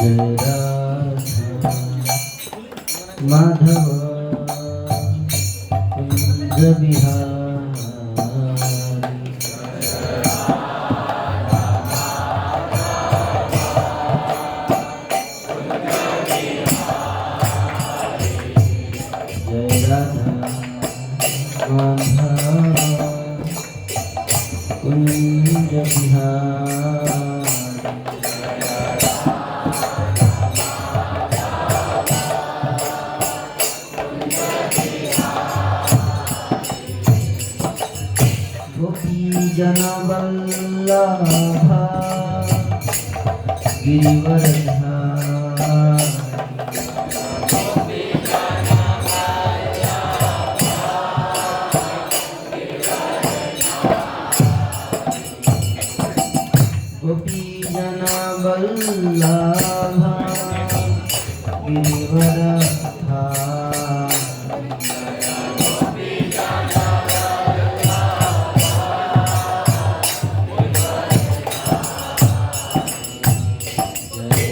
राधा माधव कुंज बिहारी जय राधा माधव कुंज बिहारी जनवल्लभा गिरिवरधारी गोपी जनवल्लभा गिरिवरधारी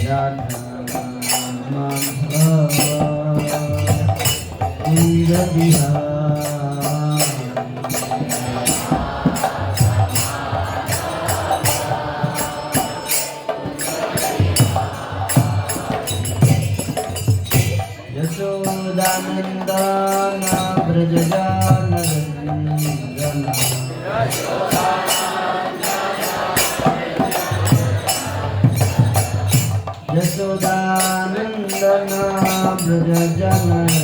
राधा माधव कुंज बिहारी यशोदानंदन ब्रजजानंदन यशोदानंदन ब्रजजानंदन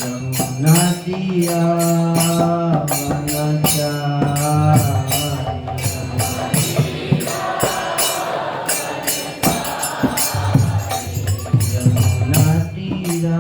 यमुना तीरा वनचारी यमुना तीरा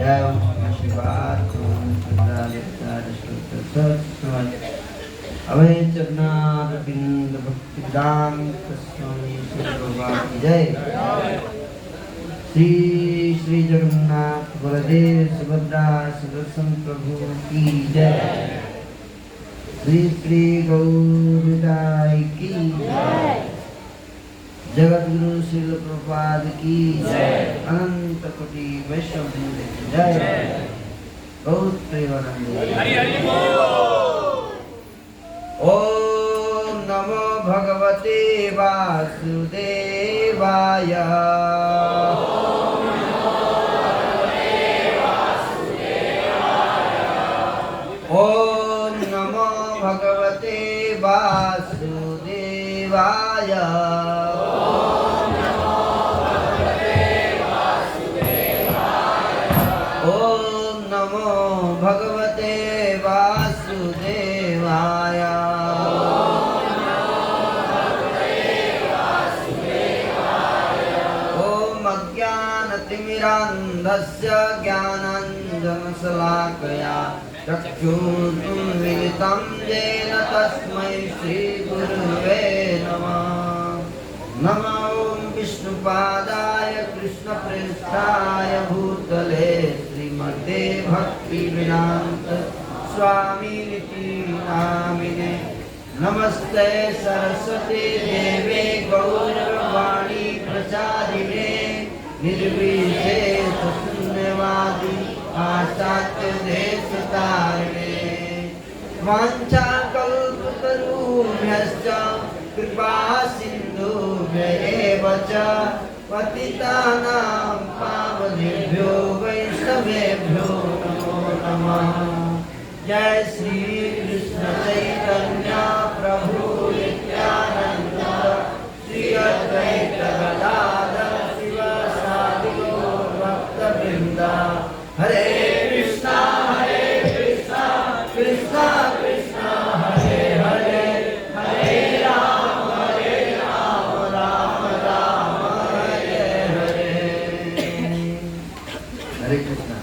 जय शिवाय अभय चरनाथ बिंद भक्ति वेदांत स्वामी की जय। श्री श्री जगन्नाथ बलदेव सुभद्रा सुदर्शन प्रभु की जय। श्री श्री गौरदाई की जय। जगत गुरु श्रील प्रभुपाद की जय। अनंत कोटि वैष्णव वृंद की जय। बहुत प्रेमानंद। ओम नमो भगवते वासुदेवाय। ओम नमो भगवते वासुदेवाय। ओम नमो भगवते वासुदेवाय। ओम अज्ञानतिमिरान्धस्य ज्ञानाञ्जनशलाकया चक्षुरुन्मिलितं येन तस्मै श्रीगुरुवे नमः। नमो विष्णुपादाय कृष्णप्रेष्ठाय भूतले श्रीमते भक्तिवेदान्त स्वामिनिति नामिने। नमस्ते सरस्वती देवे गौरवाणी प्रचारिणे निर्विशेष शून्यवादी पाश्चात्य देशतारिणे। वाञ्छाकल्पतरुभ्यश्च कृपा सिन्धुभ्य एव च पतितानां पावनेभ्यो वैष्णवेभ्यो नमो नमः। जय श्री कृष्ण चैतन्य प्रभु नित्यानंद श्री अद्वैत गदाधर शिवासादि गौर भक्तवृंद। हरे कृष्णा कृष्णा कृष्णा हरे हरे हरे राम राम राम हरे हरे। हरे कृष्णा।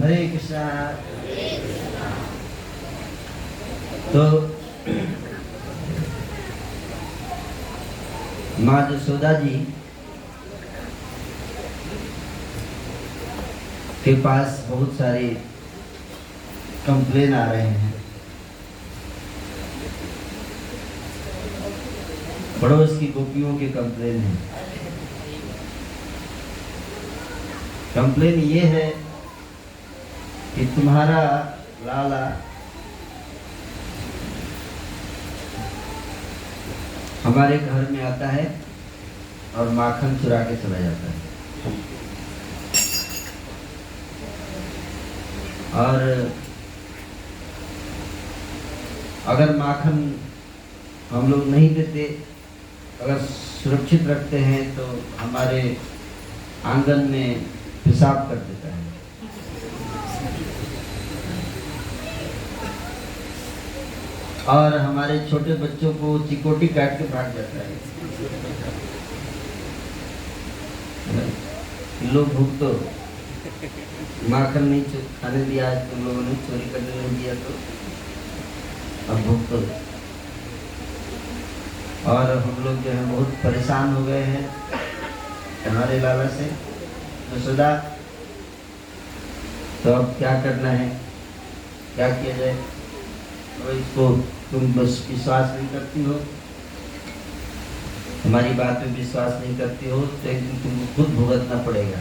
हरे कृष्णा। तो माँ जसोदा जी के पास बहुत सारे कंप्लेन आ रहे हैं। पड़ोस की गोपियों के कंप्लेन है। कंप्लेन ये है कि तुम्हारा लाला हमारे घर में आता है और माखन चुरा के चला जाता है। और अगर माखन हम लोग नहीं देते, अगर सुरक्षित रखते हैं तो हमारे आंगन में पेशाब कर देता है। और हमारे छोटे बच्चों को चिकोटी काट के भाग जाता है। लोग भूख तो माखन नहीं खाने दिया, आज तुम लोगों ने चोरी करने नहीं दिया तो अब भूख तो। और हम लोग जो है बहुत परेशान हो गए हैं हमारे लाला से। यशोदा, तो अब क्या करना है, क्या किया जाए? तो इसको तुम बस विश्वास नहीं करती हो, हमारी बात में विश्वास नहीं करती हो, तो एक दिन तुमको खुद भुगतना पड़ेगा।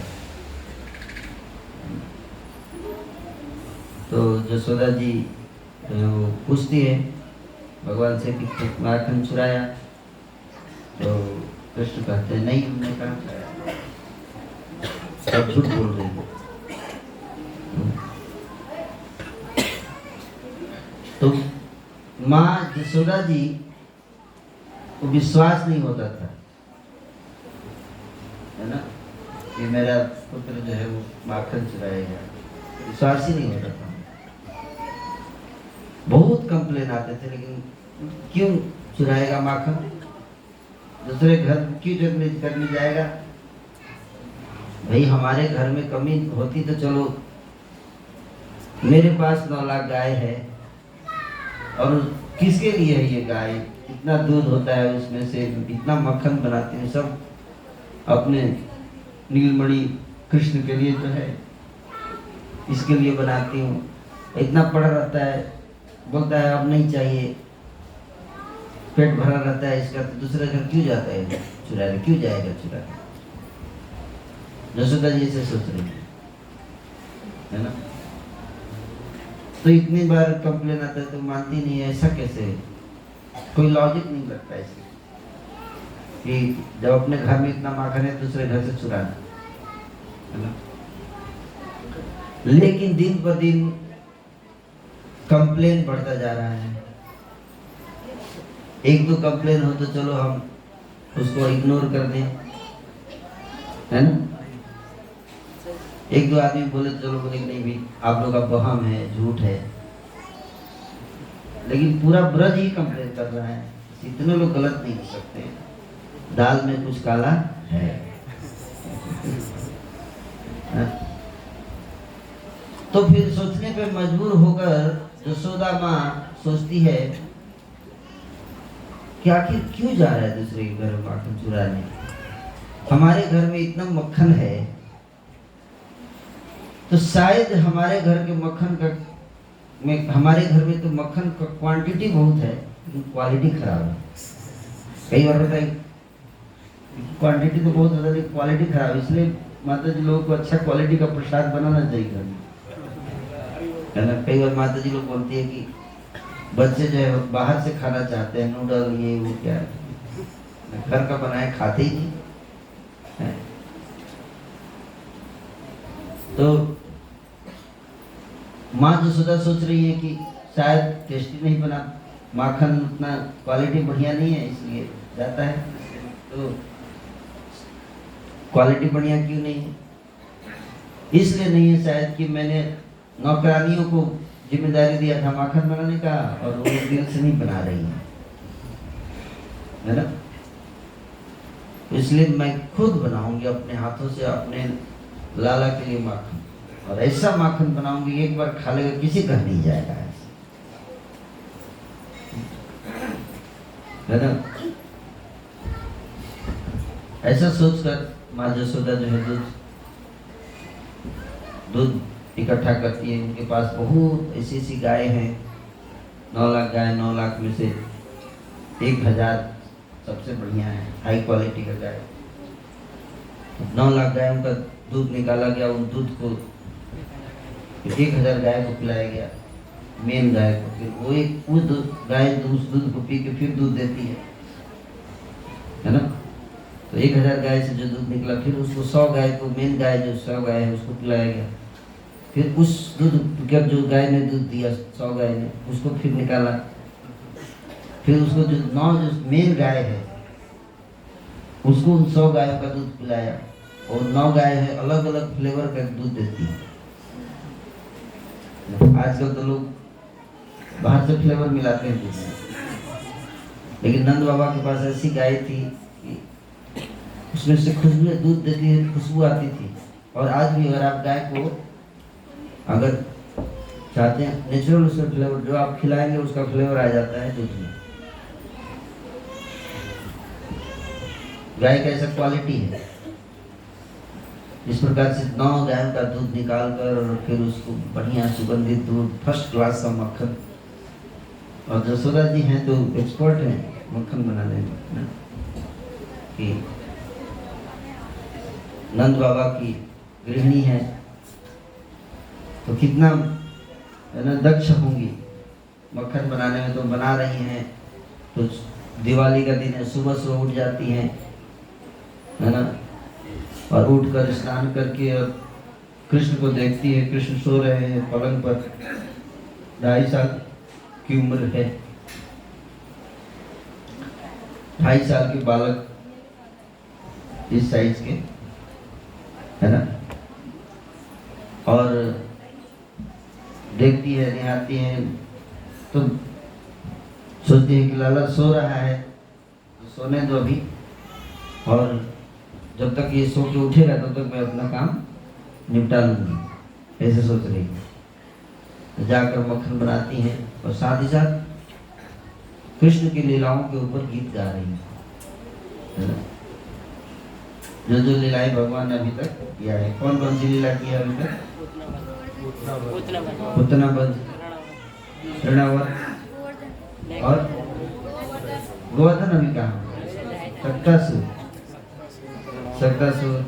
तो यशोदा जी वो पूछती है भगवान से कि माखन चुराया? तो कृष्ण कहते हैं नहीं, हमने कहा चुराया, सब झूठ बोल रहे हैं। तो माँ यशोदा जी को विश्वास नहीं होता था, है ना? कि मेरा पुत्र जो है वो माखन चुराएगा, विश्वास ही नहीं होता था। बहुत कंप्लेन आते थे, लेकिन क्यों चुराएगा माखन, दूसरे घर क्यों करने जाएगा। भाई हमारे घर में कमी होती तो चलो, मेरे पास 9 लाख गाय है, और किसके लिए है ये गाय, इतना दूध होता है उसमें से, इतना मक्खन बनाती हूँ, सब अपने नीलमणि कृष्ण के लिए जो है इसके लिए बनाती हूँ, इतना पड़ा रहता है, बोलता है अब नहीं चाहिए, पेट भरा रहता है इसका, तो दूसरे घर क्यों जाता है चुराने, क्यों जाएगा चुराने। यशोदा जी से सोच रही है ना। तो इतनी बार कंप्लेन आता है तो मानती नहीं है, ऐसा कैसे, कोई लॉजिक नहीं लगता इसमें कि जब अपने घर में इतना माखन है दूसरे घर से चुराना, है ना। लेकिन दिन ब दिन कंप्लेन बढ़ता जा रहा है। एक दो कंप्लेन हो तो चलो हम उसको इग्नोर कर दें, है ना। एक दो आदमी बोले तो चलो, बोले नहीं भी आप लोग का वहम है, झूठ है, लेकिन पूरा ब्रज ही कंप्लेन कर रहा है। इतने लोग गलत नहीं हो सकते, दाल में कुछ काला है। तो फिर सोचने पे मजबूर होकर यशोदा माँ सोचती है कि आखिर क्यों जा रहा है दूसरे के घर में माखन चुराने, हमारे घर में इतना मक्खन है, तो शायद हमारे घर के मक्खन का हमारे घर में तो मक्खन का क्वांटिटी बहुत है, लेकिन क्वालिटी खराब है। कई बार होता है क्वांटिटी तो बहुत ज्यादा, लेकिन क्वालिटी खराब, इसलिए माता जी लोगों को अच्छा क्वालिटी का प्रसाद बनाना चाहिए घर में, है ना। कई बार माता जी लोग बोलती है कि बच्चे जो है बाहर से खाना चाहते हैं, नूडल ये वो क्या, घर का बनाया खाते ही नहीं है। तो माँ यशोदा सोच रही है कि शायद टेस्टी नहीं बना, माखन उतना क्वालिटी बढ़िया नहीं है, इसलिए जाता है। तो क्वालिटी बढ़िया क्यों नहीं है, इसलिए नहीं है शायद कि मैंने नौकरानियों को जिम्मेदारी दिया था माखन बनाने का, और वो दिल से नहीं बना रही है ना। इसलिए मैं खुद बनाऊंगी अपने हाथों से अपने लाला के लिए माखन, और ऐसा माखन बनाऊंगी एक बार खा लेगा किसी का नहीं जाएगा, है ना। ऐसा सोचकर माँ यशोदा जो है दूध इकट्ठा करती है। उनके पास बहुत ऐसी ऐसी गाय हैं, 9 लाख गाय, 9 लाख में से 1000 सबसे बढ़िया है, हाई क्वालिटी का गाय। 9 लाख गायों का दूध निकाला गया, उन दूध को 1000 गाय को पिलाया गया, मेन गाय को। फिर वो एक गाय उस दूध को पी के फिर दूध देती है ना। तो 1000 गाय से जो दूध निकला, फिर उसको 100 गाय को, मेन गाय जो 100 गाय है उसको पिलाया गया। फिर उस दूध जब जो गाय ने दूध दिया 100 गाय ने, उसको फिर निकाला, फिर उसको जो मेन गाय है उसको उन 100 गायों का दूध पिलाया, और 9 गाय है अलग अलग फ्लेवर का दूध देती है। आजकल तो लोग बाहर से फ्लेवर मिलाते हैं दूध में, लेकिन नंद बाबा के पास ऐसी गाय थी कि उसमें से खुशबू दूध देती है, खुशबू आती थी। और आज भी अगर आप गाय को अगर चाहते हैं नेचुरल उसका फ्लेवर, जो आप खिलाएंगे उसका फ्लेवर आ जाता है दूध में। गाय का ऐसा क्वालिटी है। इस प्रकार से 9 गायों का दूध निकाल कर, और फिर उसको बढ़िया सुगंधित दूध, फर्स्ट क्लास का मक्खन। और यशोदा जी हैं तो एक्सपर्ट हैं मक्खन बनाने में, कि नंद बाबा की गृहिणी है तो कितना है ना दक्ष होंगी मक्खन बनाने में। तो बना रही हैं, तो दिवाली का दिन है, सुबह सुबह उठ जाती हैं, है ना, और उठकर स्नान करके और कृष्ण को देखती है। कृष्ण सो रहे हैं पलंग पर, 2.5 साल की उम्र है, 2.5 साल के बालक इस साइज के, है ना। और देखती है, निहारती है, तो सोचती है कि लाला सो रहा है तो सोने दो अभी, और जब तक ये सो के उठेगा तब तक मैं अपना काम निपटा लूंगी, ऐसे सोच रही है। तो जाकर मक्खन बनाती हैं और साथ ही साथ कृष्ण की लीलाओं के ऊपर गीत गा रही है ना। जो जो लीलाएं भगवान ने अभी तक किया है, कौन कौन सी लीला की है अभी तक? पुतना बध, ऋणावर और गोवर्धन अभी कहा, सक्तासुर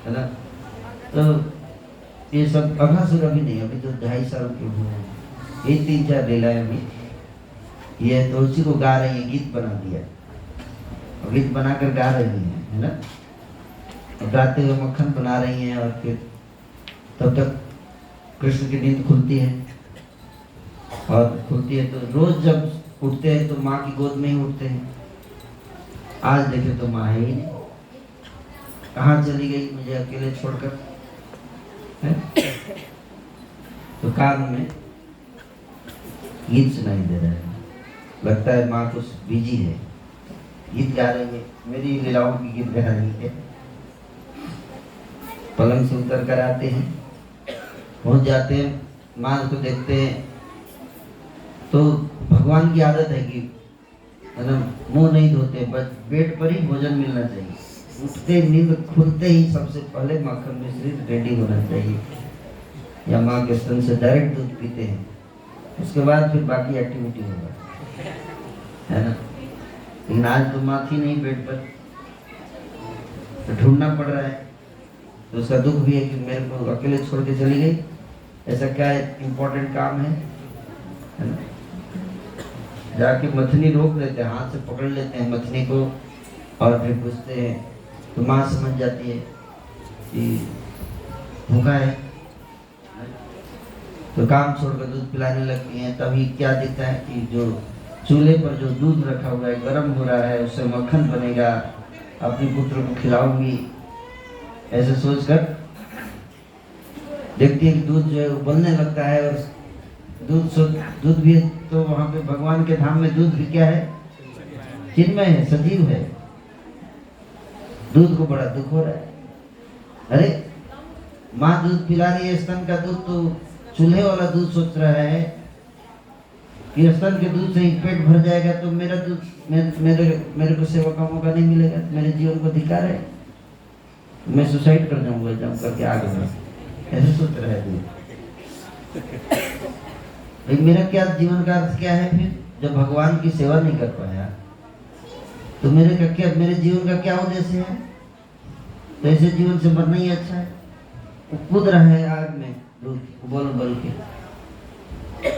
है ना। तो ये सब अघासुर अभी नहीं, अभी तो 2.5 साल के हुए हैं। ये 3-4 लीलाएं अभी ये तो उसी को गा रही है, गीत बना दिया और गीत बनाकर गा रही है ना। और गाते हुए मक्खन बना रही हैं और फिर तब तक कृष्ण की नींद खुलती है, और खुलती है तो रोज जब उठते हैं तो माँ की गोद में ही उठते हैं। आज देखे तो माँ है ही नहीं, कहाँ चली गई मुझे अकेले छोड़कर है? तो कान में गीत सुनाई दे रहा है, लगता है माँ कुछ बिजी है, गीत गा रही है, मेरी लीलाओं की गीत गा रही है। पलंग से उतर कर आते हैं, पहुंच जाते हैं, माँ को देखते हैं तो भगवान की आदत है कि मुंह नहीं धोते, बस पेट पर ही भोजन मिलना चाहिए। उठते नींद खुलते ही सबसे पहले मक्खन मिश्रित रेडी होना चाहिए, या माँ के स्तन से डायरेक्ट दूध पीते हैं, उसके बाद फिर बाकी एक्टिविटी होगा, है ना। लेकिन आज तो माँ थी नहीं पेट पर, तो ढूंढना पड़ रहा है। तो उसका दुख भी है कि मेरे को अकेले छोड़ के चली गई, ऐसा क्या इम्पोर्टेंट काम है ना। जाके मथनी रोक लेते हैं, हाथ से पकड़ लेते हैं मथनी को और फिर पूछते हैं, तो माँ समझ जाती है कि भूखा है, तो काम छोड़कर दूध पिलाने लगती हैं। तभी क्या दिखता है कि जो चूल्हे पर जो दूध रखा हुआ है गर्म हो रहा है, उससे मक्खन बनेगा, अपने पुत्र को खिलाऊंगी, ऐसे सोचकर देखती है कि दूध जो है उबलने लगता है। और दूध भी तो वहाँ पे भगवान के धाम में दूध भी क्या है, चिन्मय है, सजीव है। दूध को बड़ा दुख हो रहा है, अरे माँ दूध पिला रही है, स्तन का दूध, तो चूल्हे वाला दूध सोच रहा है कि स्तन के दूध से ही पेट भर जाएगा तो मेरा दूध मेरे को सेवा का मौका नहीं मिलेगा, मेरे जीवन को धिक्कार है, मैं सुसाइड कर जाऊंगा जम करके आग में, ऐसे सोच रहा है दूध। मेरा क्या जीवन का अर्थ क्या है फिर, जब भगवान की सेवा नहीं कर पाया तो मेरे जीवन का क्या उद्देश्य है। तो ऐसे जीवन से मरना ही अच्छा है। वो कूद रहा है आग में दूध बोल बोल के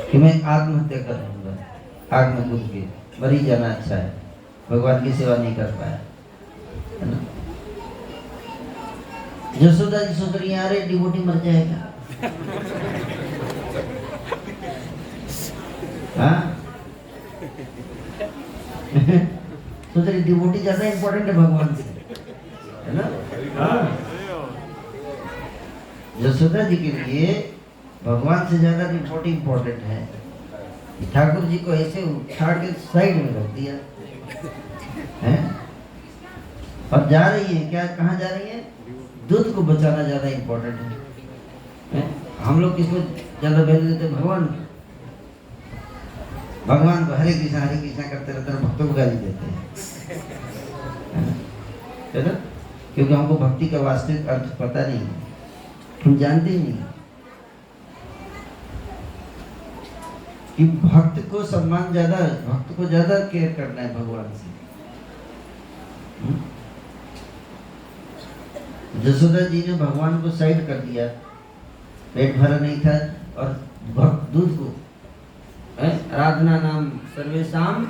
कि मैं आत्महत्या कर लूंगा, आग में कूद के मर ही जाना अच्छा है, भगवान की सेवा नहीं कर पाया, है ना। यशोदा जी सोच रही है, अरे डिवोटी मर जाएगा, हाँ सोच रही डिवोटी ज्यादा इंपॉर्टेंट है भगवान से, है ना। हाँ, यशोदा जी के लिए भगवान से ज्यादा डिवोटी इंपॉर्टेंट है। ठाकुर जी को ऐसे उठा के साइड में रख दिया है, और जा रही है क्या, कहाँ जा रही है, दूध को बचाना ज्यादा इंपॉर्टेंट है। हम लोग किसको ज्यादा वैल्यू देते, भगवान को हरे कृष्णा करते रहते हैं, भक्तों को गाली देते हैं, है ना। क्योंकि हमको भक्ति का वास्तविक अर्थ पता नहीं है, हम जानते ही नहीं कि भक्त को सम्मान ज्यादा, भक्त को ज्यादा केयर करना है भगवान से। यशोदा जी ने भगवान को साइड कर दिया, पेट भरा नहीं था, और भक्त दूध को आराधना नाम सर्वेशाम,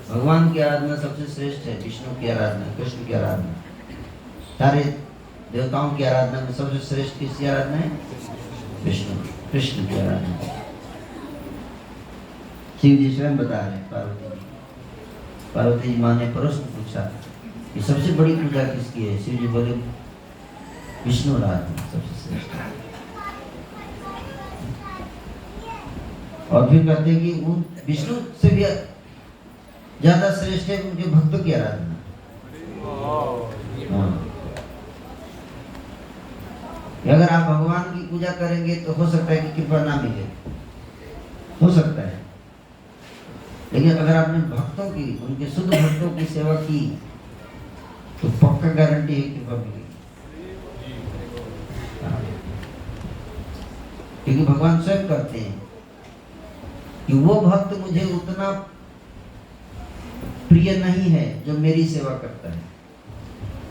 भगवान की आराधना सबसे श्रेष्ठ है, विष्णु की आराधना, कृष्ण की आराधना, सारे देवताओं की आराधना में सबसे श्रेष्ठ किसकी आराधना है, विष्णु कृष्ण की आराधना। शिव जी स्वयं बता रहे हैं, पार्वती जी माँ ने प्रश्न पूछा कि सबसे बड़ी पूजा किसकी है। शिव जी बोले विष्णु आराधना सबसे श्रेष्ठ है। और फिर कहते हैं कि उन विष्णु से भी ज्यादा श्रेष्ठ है उनके भक्तों की आराधना। अगर आप भगवान की पूजा करेंगे तो हो सकता है कि कृपा ना मिले, हो सकता है, लेकिन अगर आपने भक्तों की, उनके शुद्ध भक्तों की सेवा की तो पक्का गारंटी है कृपा मिलेगी। क्योंकि भगवान स्वयं कहते हैं कि वो भक्त मुझे उतना प्रिय नहीं है जो मेरी सेवा करता है,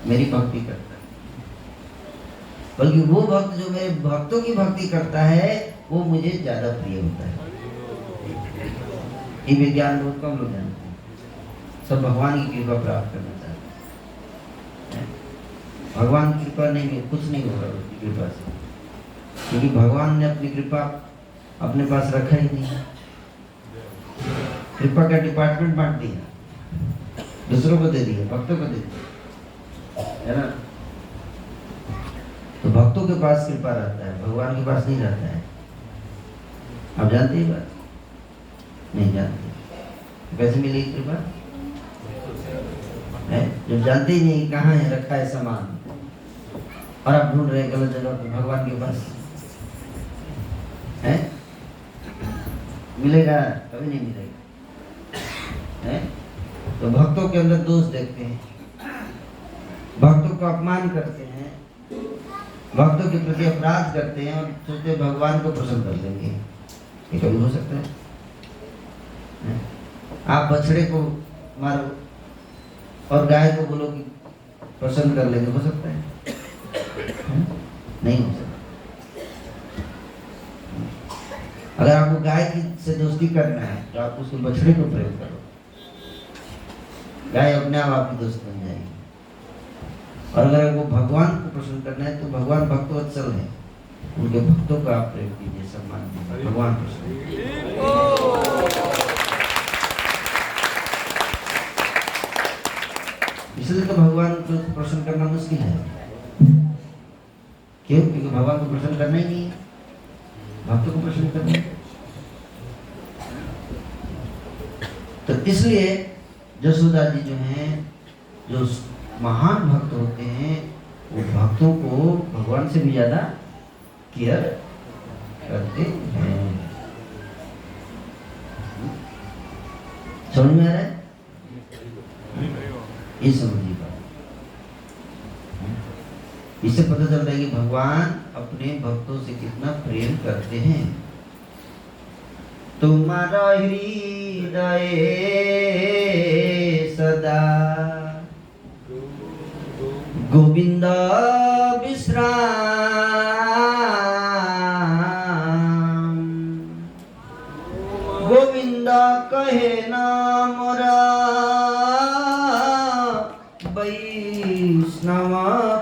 मेरी भक्ति करता है, बल्कि वो भक्त जो मेरे भक्तों की भक्ति करता है वो मुझे ज्यादा प्रिय होता है। ये विज्ञान बहुत कम लोग जानते हैं। सब भगवान की कृपा प्राप्त करना चाहते हैं। भगवान की कृपा नहीं, कुछ नहीं होगा उसकी कृपा से, क्योंकि भगवान ने अपनी कृपा अपने पास रखा ही नहीं। कृपा का डिपार्टमेंट बांट दिया, दूसरों को दे दिया, भक्तों को दे दिया, है ना। तो भक्तों के पास कृपा रहता है, भगवान के पास नहीं रहता है। आप जानते हैं बात? नहीं जानते। कैसे मिलेगी कृपा? जब जानते ही नहीं कहाँ है रखा है सामान और आप ढूंढ रहे हैं गलत जगह पे, भगवान के पास है, मिलेगा? कभी नहीं मिलेगा, है? तो भक्तों के अंदर दोष देखते हैं, भक्तों का अपमान करते हैं, भक्तों के प्रति अपराध करते हैं और सोचते भगवान को प्रसन्न कर लेंगे। ये कभी हो सकता है? आप बछड़े को मारो और गाय को बोलो कि प्रसन्न कर लेंगे, हो सकता है? नहीं हो सकता। अगर आपको गाय की से दोस्ती करना है तो आप उसके बछड़े को प्रेम करो, गाय अपने आप आपकी दोस्त बन जाएगी। और अगर वो भगवान को प्रसन्न करना है तो भगवान भक्तवत्सल है, उनके भक्तों का आप प्रेम कीजिए, सम्मान कीजिए, भगवान प्रसन्न। इसलिए तो भगवान को प्रसन्न करना मुश्किल है। क्यों? क्योंकि भगवान को प्रसन्न करना ही नहीं है, भक्तों को प्रसन्न करना है। तो इसलिए जसोदा जी जो हैं, जो महान भक्त होते हैं, वो भक्तों को भगवान से भी ज्यादा केयर करते हैं। समझ में आ रहा है? ये समझिए बात। इससे पता चलता है कि भगवान अपने भक्तों से कितना प्रेम करते हैं। तुम्हारा हृदय सदा गोविंद विश्राम, गोविंद कहे नाम मोरा वैष्णव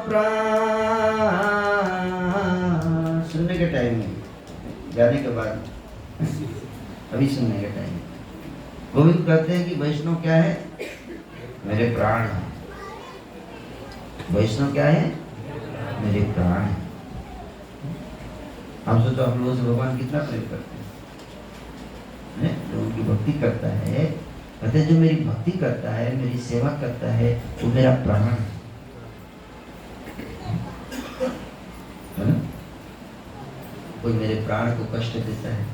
प्राण। सुनने के टाइम में, जाने के बाद, अभी सुनने के टाइम गोविंद कहते हैं कि वैष्णव क्या है? मेरे प्राण है। वैष्णव क्या है? मेरे प्राण है। आप सोचो आप लोगों से भगवान कितना प्रेम करते हैं। जो उनकी भक्ति करता है, कहते हैं जो मेरी भक्ति करता है, मेरी सेवा करता है, वो मेरा प्राण है ना? कोई मेरे प्राण को कष्ट देता है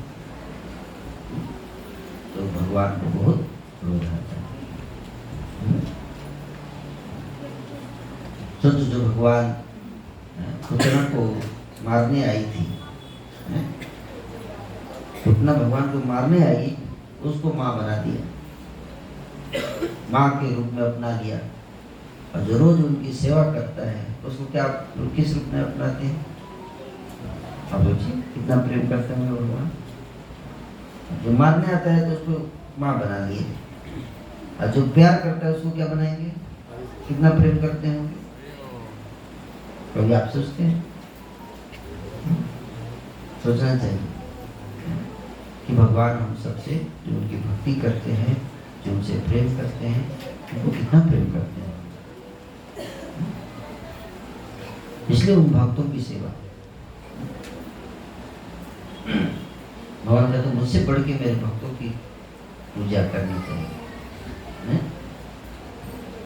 तो भगवान को बहुत क्रोध आता है। सोचो जो भगवान पुतना को मारने आई थी, पुतना भगवान को मारने आई, उसको माँ बना दिया, माँ के रूप में अपना लिया। और जो रोज उनकी सेवा करता है उसको क्या किस रूप में अपनाते हैं? अब सोचिए कितना प्रेम करते हैं भगवान। जो मारने आता है तो उसको माँ बना लिए, और जो प्यार करता है उसको क्या बनाएंगे? कितना प्रेम करते होंगे? कभी आप सोचते हैं? सोचना चाहिए कि भगवान हम सबसे, जो उनकी भक्ति करते हैं, जो उनसे प्रेम करते हैं, उनको कितना प्रेम करते हैं। इसलिए इसलिए उन भक्तों की सेवा। भगवान कहते मुझसे बढ़ के मेरे भक्तों की पूजा करनी चाहिए।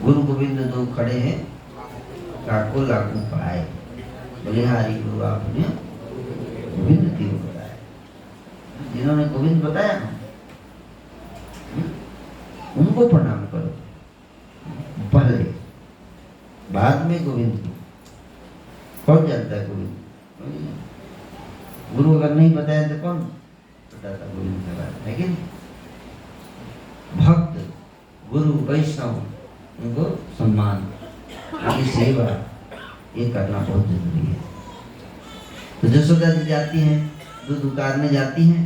गुरु गोविंद दो खड़े हैं, काको लागू पाए, बलिहारी गुरु आपने गोविंद देव बताया। जिन्होंने गोविंद बताया उनको प्रणाम करो पहले, बाद में गोविंद को। कौन जानता है गोविंद? गुरु अगर नहीं बताया तो कौन बताता गोविंद के बारे में? लेकिन भक्त, गुरु, वैष्णव, उनको सम्मान, उनकी सेवा ये करना बहुत जरूरी है। तो यशोदा जी जाती हैं, दूध उतारने जाती हैं,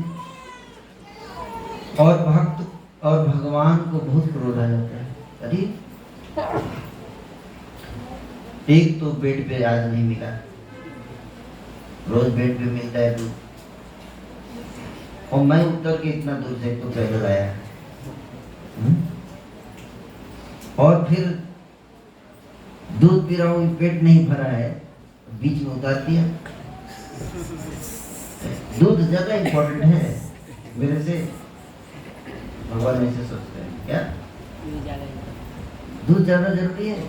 और भक्त और भगवान को बहुत क्रोध आ जाता है। अरे एक तो बेड पे आज नहीं मिला, रोज बेड पे मिलता है दूध, और मैं उतर के इतना दूर से तो पैदल आया, और फिर दूध पी रहा हूँ, पेट नहीं भरा है, बीच में उतार दिया। दूध ज्यादा इंपॉर्टेंट है मेरे से, भगवान ऐसे सोचते हैं क्या? दूध ज्यादा जरूरी है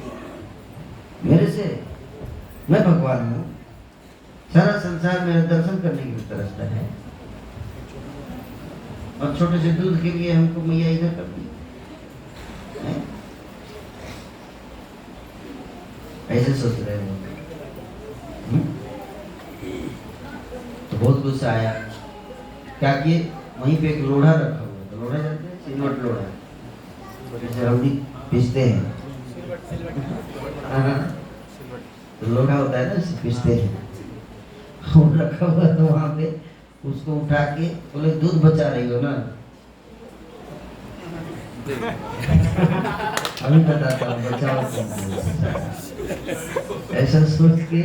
मेरे से? मैं भगवान हूँ, सारा संसार मेरा दर्शन करने के लिए तरसता है, और छोटे से दूध के लिए हमको मैया इधर कर दी। ऐसे सोच रहे हैं। तो बहुत गुस्सा आया, क्या किए, वहीं पे एक लोढ़ा रखा हुआ था, लोढ़ा जानते हैं, सिलवट लोढ़ा, जैसे हल्दी पीसते हैं, तो लोढ़ा होता है ना, पीसते हैं, वो रखा हुआ था वहां पे। उसको उठा के बोले दूध बचा रही हो ना? अभी बताता हूँ, बचाओ। ऐसा सोच के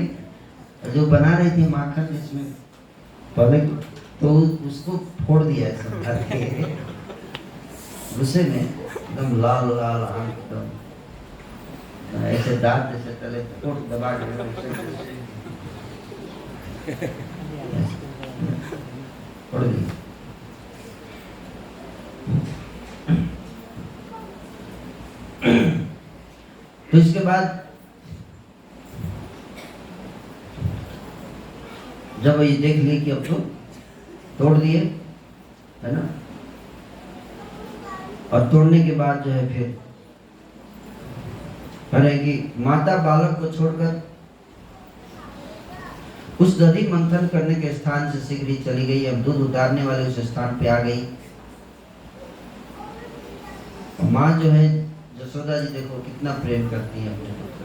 जो बना रही थी माखन, इसमें पहले तो उसको फोड़ दिया ऐसा गुस्से में, एकदम लाल लाल आंख, एकदम ऐसे दांत जैसे तले फोड़ दबा के फोड़ दी। तो इसके बाद जब ये देख ली कि अब तो तोड़ दिए, है ना, और तोड़ने के बाद जो है फिर कहे कि माता बालक को छोड़कर उस दधि मंथन करने के स्थान से शीघ्र ही चली गई। अब दूध उतारने वाले उस स्थान पे आ गई। और माँ जो है यशोदा जी, देखो कितना प्रेम करती है अपने पुत्र।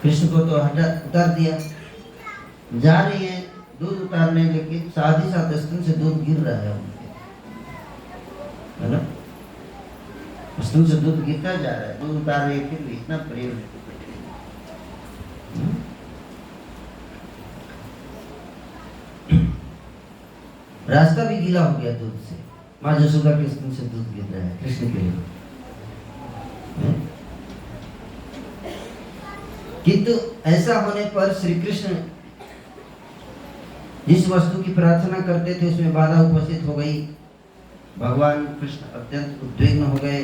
कृष्ण को तो हटा उतार दिया, जा रही है दूध उतारने, लेकिन साथ ही साथ स्तन से दूध गिर रहा है उनके, है ना, स्तन से दूध गिरता जा रहा है, दूध उतार रही है, फिर भी इतना प्रेम है। रास्ता भी गीला हो गया दूध से, माँ यशोदा के स्तन से दूध गिर रहा है कृष्ण के लिए। किंतु ऐसा होने पर श्री कृष्ण जिस वस्तु की प्रार्थना करते थे उसमें बाधा उपस्थित हो गई। भगवान कृष्ण अत्यंत उद्विग्न हो गए।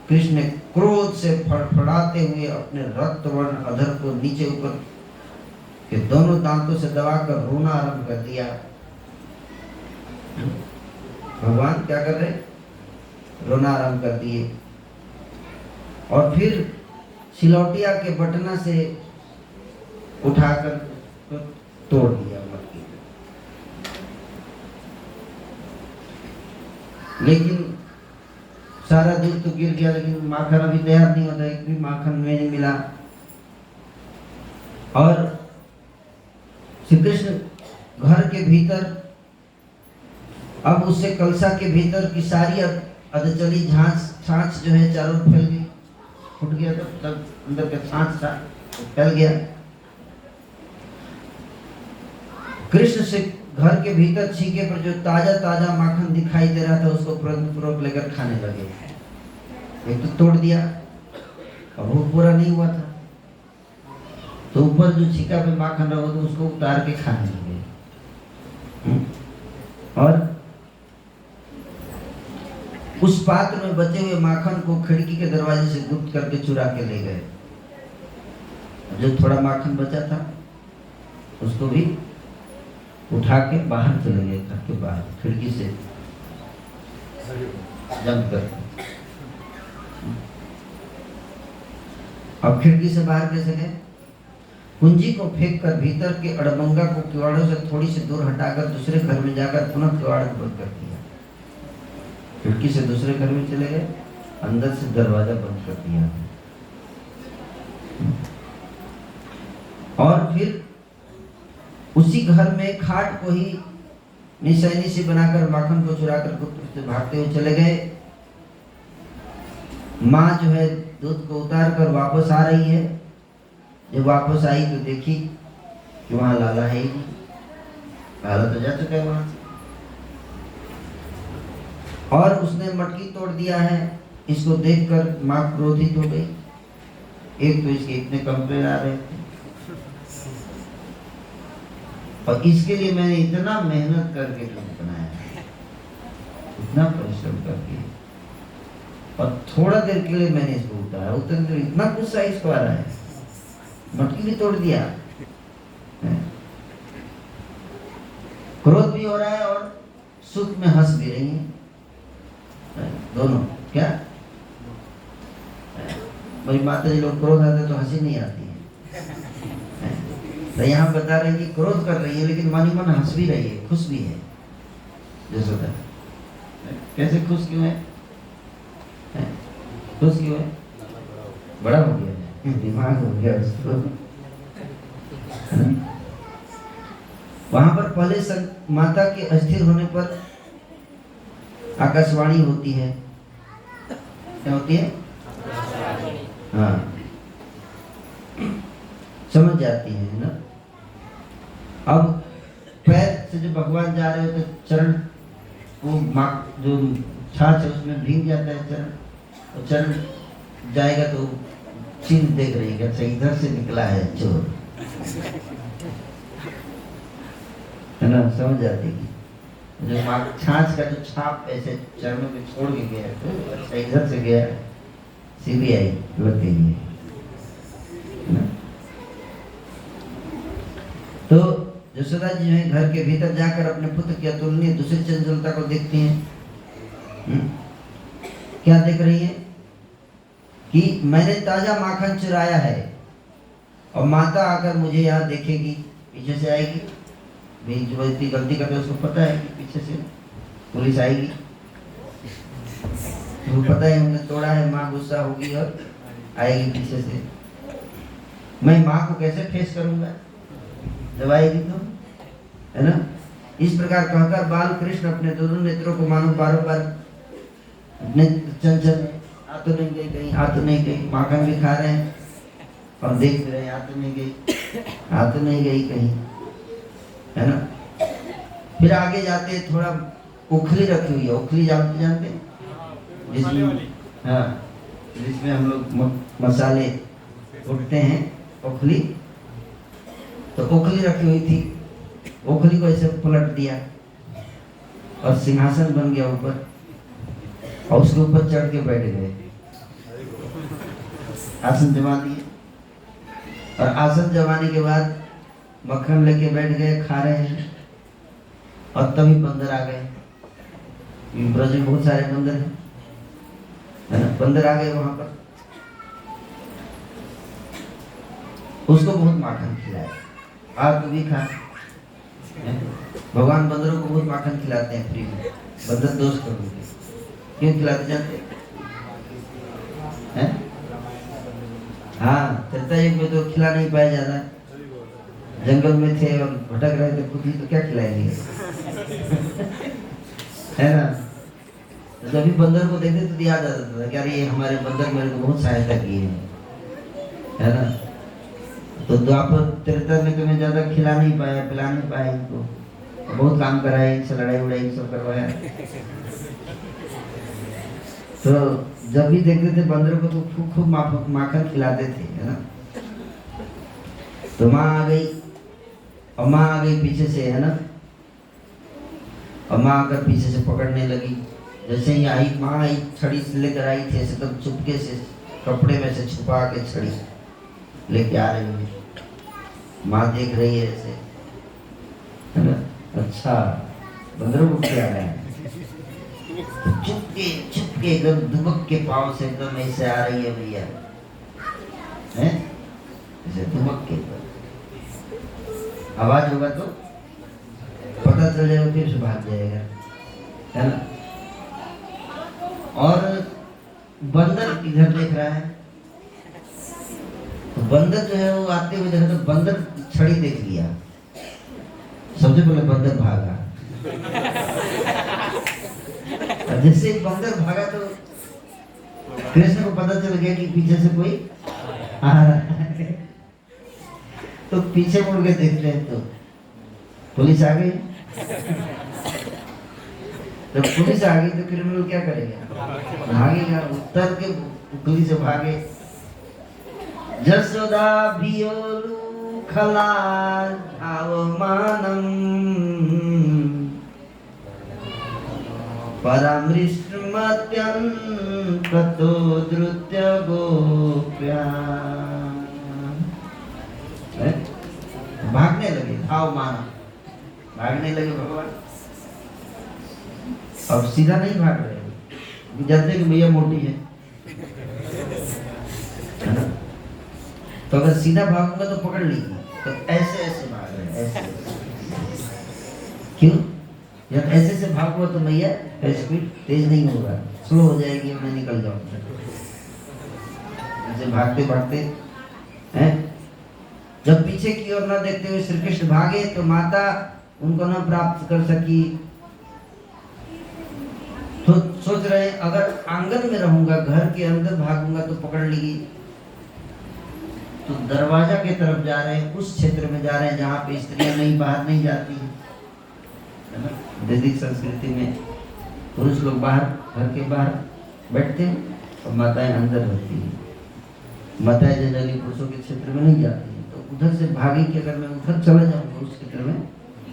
कृष्ण ने क्रोध से फड़फड़ाते हुए अपने रक्तवर्ण अधर को नीचे ऊपर के दोनों दांतों से दबाकर रोना आरंभ कर दिया। भगवान क्या कर रहे? रोना आरंभ कर दिए, और फिर सिलौटिया के बटना से उठाकर तो तोड़ दिया मटकी। लेकिन सारा दूध तो गिर गया, लेकिन माखन अभी तैयार नहीं होता, एक भी माखन में नहीं मिला। और श्री कृष्ण घर के भीतर, अब उससे कलसा के भीतर की सारी अधचली छाछ जो है चारों ओर फैल गई, फूट गया, तब अंदर का छाछ था फैल गया। कृष्ण से घर के भीतर छीके पर जो ताजा ताजा माखन दिखाई दे रहा था उसको पूर्वक लेकर खाने लगे। एक तो तोड़ दिया और वो पूरा नहीं हुआ था, तो ऊपर जो छिका पे माखन रहा तो उसको उतार के खाने लगे। और उस पात्र में बचे हुए माखन को खिड़की के दरवाजे से गुप्त करके चुरा के ले गए। जो थोड़ा माखन बचा था उसको भी उठा के बाहर चले गए, घर के बाहर खिड़की से जंप कर। अब खिड़की से बाहर कैसे गए? कुंजी को फेंक कर भीतर के अड़बंगा को किवाड़ों से थोड़ी सी दूर हटाकर दूसरे घर में जाकर पुनः किवाड़ बंद कर दिया। खिड़की से दूसरे घर में चले गए, अंदर से दरवाजा बंद कर दिया। और फिर उसी घर में खाट को ही निशानी से बनाकर माखन को चुराकर गुप्त से भागते हुए चले गए। माँ जो है दूध को उतार कर वापस आ रही है। जब वापस आई तो देखी कि वहां लाला है ही नहीं, लाला तो जा चुका है वहां से। और उसने मटकी तोड़ दिया है। इसको देखकर माँ क्रोधित हो गई। एक तो इसके इतने कंप्लेन आ रहे थे और इसके लिए मैंने इतना मेहनत करके दूध बनाया, इतना परिश्रम करके, और थोड़ा देर के लिए मैंने इसको उतारा, उतरने तो इतना गुस्सा इसको आ रहा है, मटकी भी तोड़ दिया। क्रोध भी हो रहा है और सुख में हंस भी रही है दोनों। क्या मेरी माता जी लोग क्रोध आते तो हंसी नहीं आती है, तो यहाँ बता रहे कि क्रोध कर रही है लेकिन मन ही मन हंस भी रही है, खुश भी है। जसोदा कैसे खुश क्यों है? खुश क्यों है? बड़ा हो गया, दिमाग हो गया उसको। वहां पर पहले माता के अस्थिर होने पर आकाशवाणी होती है। क्या होती है? हाँ, समझ जाती है ना। अब पैर से जो भगवान जा रहे हो तो चरण वो जो छाछ है उसमें भीग जाता है चरण, और चरण जाएगा तो चिन्ह देख रही है, अच्छा इधर से निकला है चोर, है ना। समझ जाती है जो छाछ का जो छाप ऐसे चरणों में छोड़ के गया तो अच्छा इधर से गया, सीबीआई लग गई है। तो यशोदा जी जो है घर के भीतर जाकर अपने पुत्र की अतुलनीय दूसरी चंचलता को देखती हैं। क्या देख रही है? कि मैंने ताजा माखन चुराया है और माता आकर मुझे यहाँ देखेगी, पीछे से आएगी। जो इतनी गलती करते उसको पता है कि पीछे से पुलिस आएगी, तो पता है हमने तोड़ा है, माँ गुस्सा होगी और आएगी पीछे से। मैं माँ को कैसे फेस करूंगा जब आएगी तो, है ना। इस प्रकार कहकर बाल कृष्ण अपने दोनों नेत्रों को मानो बार-बार अपने चंचल, आ तो नहीं गई कहीं, आ तो नहीं गई, माखन भी खा रहे हैं और देख रहे हैं, आ तो नहीं गई, आ तो नहीं गई कहीं, है ना। फिर आगे जाते थोड़ा उखली रखी हुई है, उखली जानते हैं जिसमें, हाँ, जिसमें हम लोग मसाले उठते हैं, उखली। तो उखली रखी हुई थी, उखली को ऐसे पलट दिया और सिंहासन बन गया ऊपर, और उसके ऊपर चढ़ के बैठ गए, आसन जमा दिए। और आसन जमाने के बाद मक्खन लेके बैठ गए, खा रहे हैं। और तभी बंदर आ गए, ब्रज में बहुत सारे बंदर हैं, है ना। बंदर आ गए वहां पर, उसको बहुत माखन खिलाया, आप भी खा। भगवान बंदरों को बहुत माखन खिलाते हैं फ्री में, बंदर दोस्त करोगे क्यों खिलाते जाते हैं? हाँ, त्रेता युग में तो खिला नहीं पाया ज्यादा, जंगल में थे और भटक रहे थे खुद ही, तो क्या खिलाएंगे है ना। तो जब भी बंदर को देखते तो याद आता था कि अरे ये हमारे बंदर मेरे को बहुत सहायता की है ना। तो द्वापर त्रेता में तो मैं ज्यादा खिला नहीं पाया, पिला नहीं पाया इनको, बहुत काम कराया, इनसे लड़ाई उड़ाई सब करवाया। तो जब भी देखते थे बंदर को तो खूब खूब माखन खिलाते थे, है ना। तो माँ आ गई, और माँ आ गई पीछे से, है ना। और माँ आकर पीछे से पकड़ने लगी। जैसे ही आई माँ आई, छड़ी से लेकर आई थी ऐसे, तब चुपके से कपड़े में से छुपा के छड़ी लेके आ रही है। माँ देख रही है ऐसे, है ना। अच्छा बंदर उठ के आ रहे हैं, तो चुपके एकदम दुबक के पाँव से एकदम ऐसे आ रही है भैया, हैं ऐसे दुबक के। आवाज होगा तो पता चल जाएगा, फिर से भाग जाएगा, है ना। और बंदर इधर देख रहा है, तो बंदर जो है वो आते हुए देखा, तो बंदर छड़ी देख लिया। सबसे पहले बंदर भागा, और जैसे बंदर भागा तो कृष्ण को पता चल गया कि पीछे से कोई आ रहा है। तो पीछे मुड़ के देखते हैं तो पुलिस आ गई। जब पुलिस आ गई तो क्रिमिनल क्या करेगा, भागेगा, उत्तर के पुलिस से भागे। जसोदा भियोलु खलाल अवमानम परामृष्टमत्यं ततो धृत्य गोप्या। भागने लगे, अवमानम, भागने लगे भगवान। अब सीधा नहीं भाग रहे, जानते कि भैया मोटी है ना। तो अगर सीधा भागूंगा तो पकड़ लेगी, तो ऐसे ऐसे भाग रहे हैं, ऐसे। क्यों? जब ऐसे से भागूंगा तो भैया स्पीड तेज नहीं होगा, स्लो हो जाएगी, मैं निकल जाऊंगा। ऐसे भागते भागते हैं, जब पीछे की ओर न देखते हुए श्री कृष्ण भागे तो माता उनको न प्राप्त कर सकी। तो सोच रहे हैं अगर आंगन में रहूंगा, घर के अंदर भागूंगा तो पकड़ लेगी। तो दरवाजा के तरफ जा रहे हैं, उस क्षेत्र में जा रहे हैं जहाँ पे स्त्रियां नहीं, बाहर नहीं जाती है ना। वैदिक संस्कृति में पुरुष लोग बाहर, घर के बाहर बैठते हैं और माताएं अंदर रहती हैं। माताएं जनरली पुरुषों के क्षेत्र में नहीं जाती हैं। तो उधर से भागी कि अगर मैं उधर चला जाऊंगा उस क्षेत्र में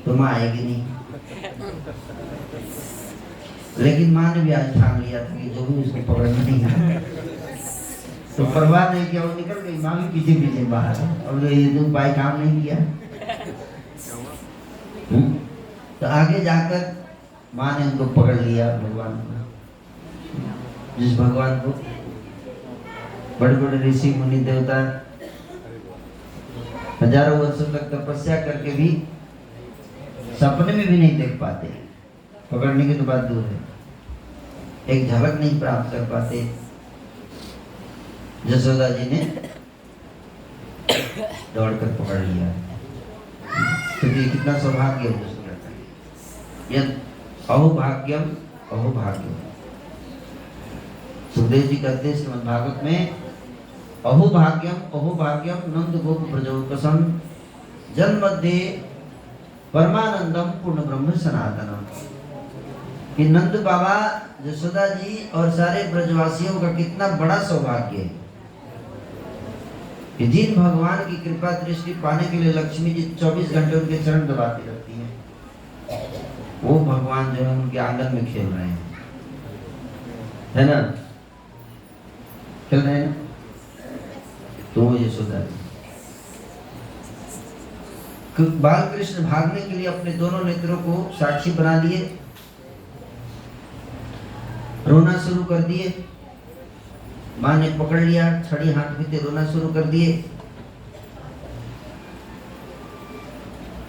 तो माँ आएगी नहीं। लेकिन माँ ने भी आज ठान लिया था कि जो भी उसको पकड़ना नहीं है, तो परवाह नहीं किया, वो निकल गई। माँ भी पीछे पीछे बाहर, और ये जो उपाय काम नहीं किया। तो आगे जाकर माँ ने उनको पकड़ लिया, भगवान को। जिस भगवान को बड़े बड़े ऋषि मुनि देवता हजारों वर्षों तक तपस्या करके भी सपने में भी नहीं देख पाते, पकड़ने की तो बात दूर है, एक झलक नहीं प्राप्त कर पाते। जसोदा जी ने दौड़कर पकड़ लिया। क्योंकि तो कितना सौभाग्य है उसको लगता है। यह अहोभाग्यम अहोभाग्यम, सुखदेव जी कहते हैं श्रीमद् भागवत में, अहोभाग्यम अहोभाग्यम नंद गोप प्रजोकसम जन्मध्ये परमानंदम पूर्ण ब्रह्म सनातनम। कि नंद बाबा, जसोदा जी और सारे ब्रजवासियों का कितना बड़ा सौभाग्य है कि जिन भगवान की कृपा दृष्टि पाने के लिए लक्ष्मी जी 24 घंटे उनके चरण दबाती रहती हैं, वो भगवान जो है उनके आंगन में खेल रहे हैं, है ना, खेल रहे हैं। तो वो यशोदा बाल कृष्ण भागने के लिए अपने दोनों नेत्रों को साक्षी बना लिए, रोना शुरू कर दिए। माँ ने पकड़ लिया, छड़ी हाथ में थे, रोना शुरू कर दिए।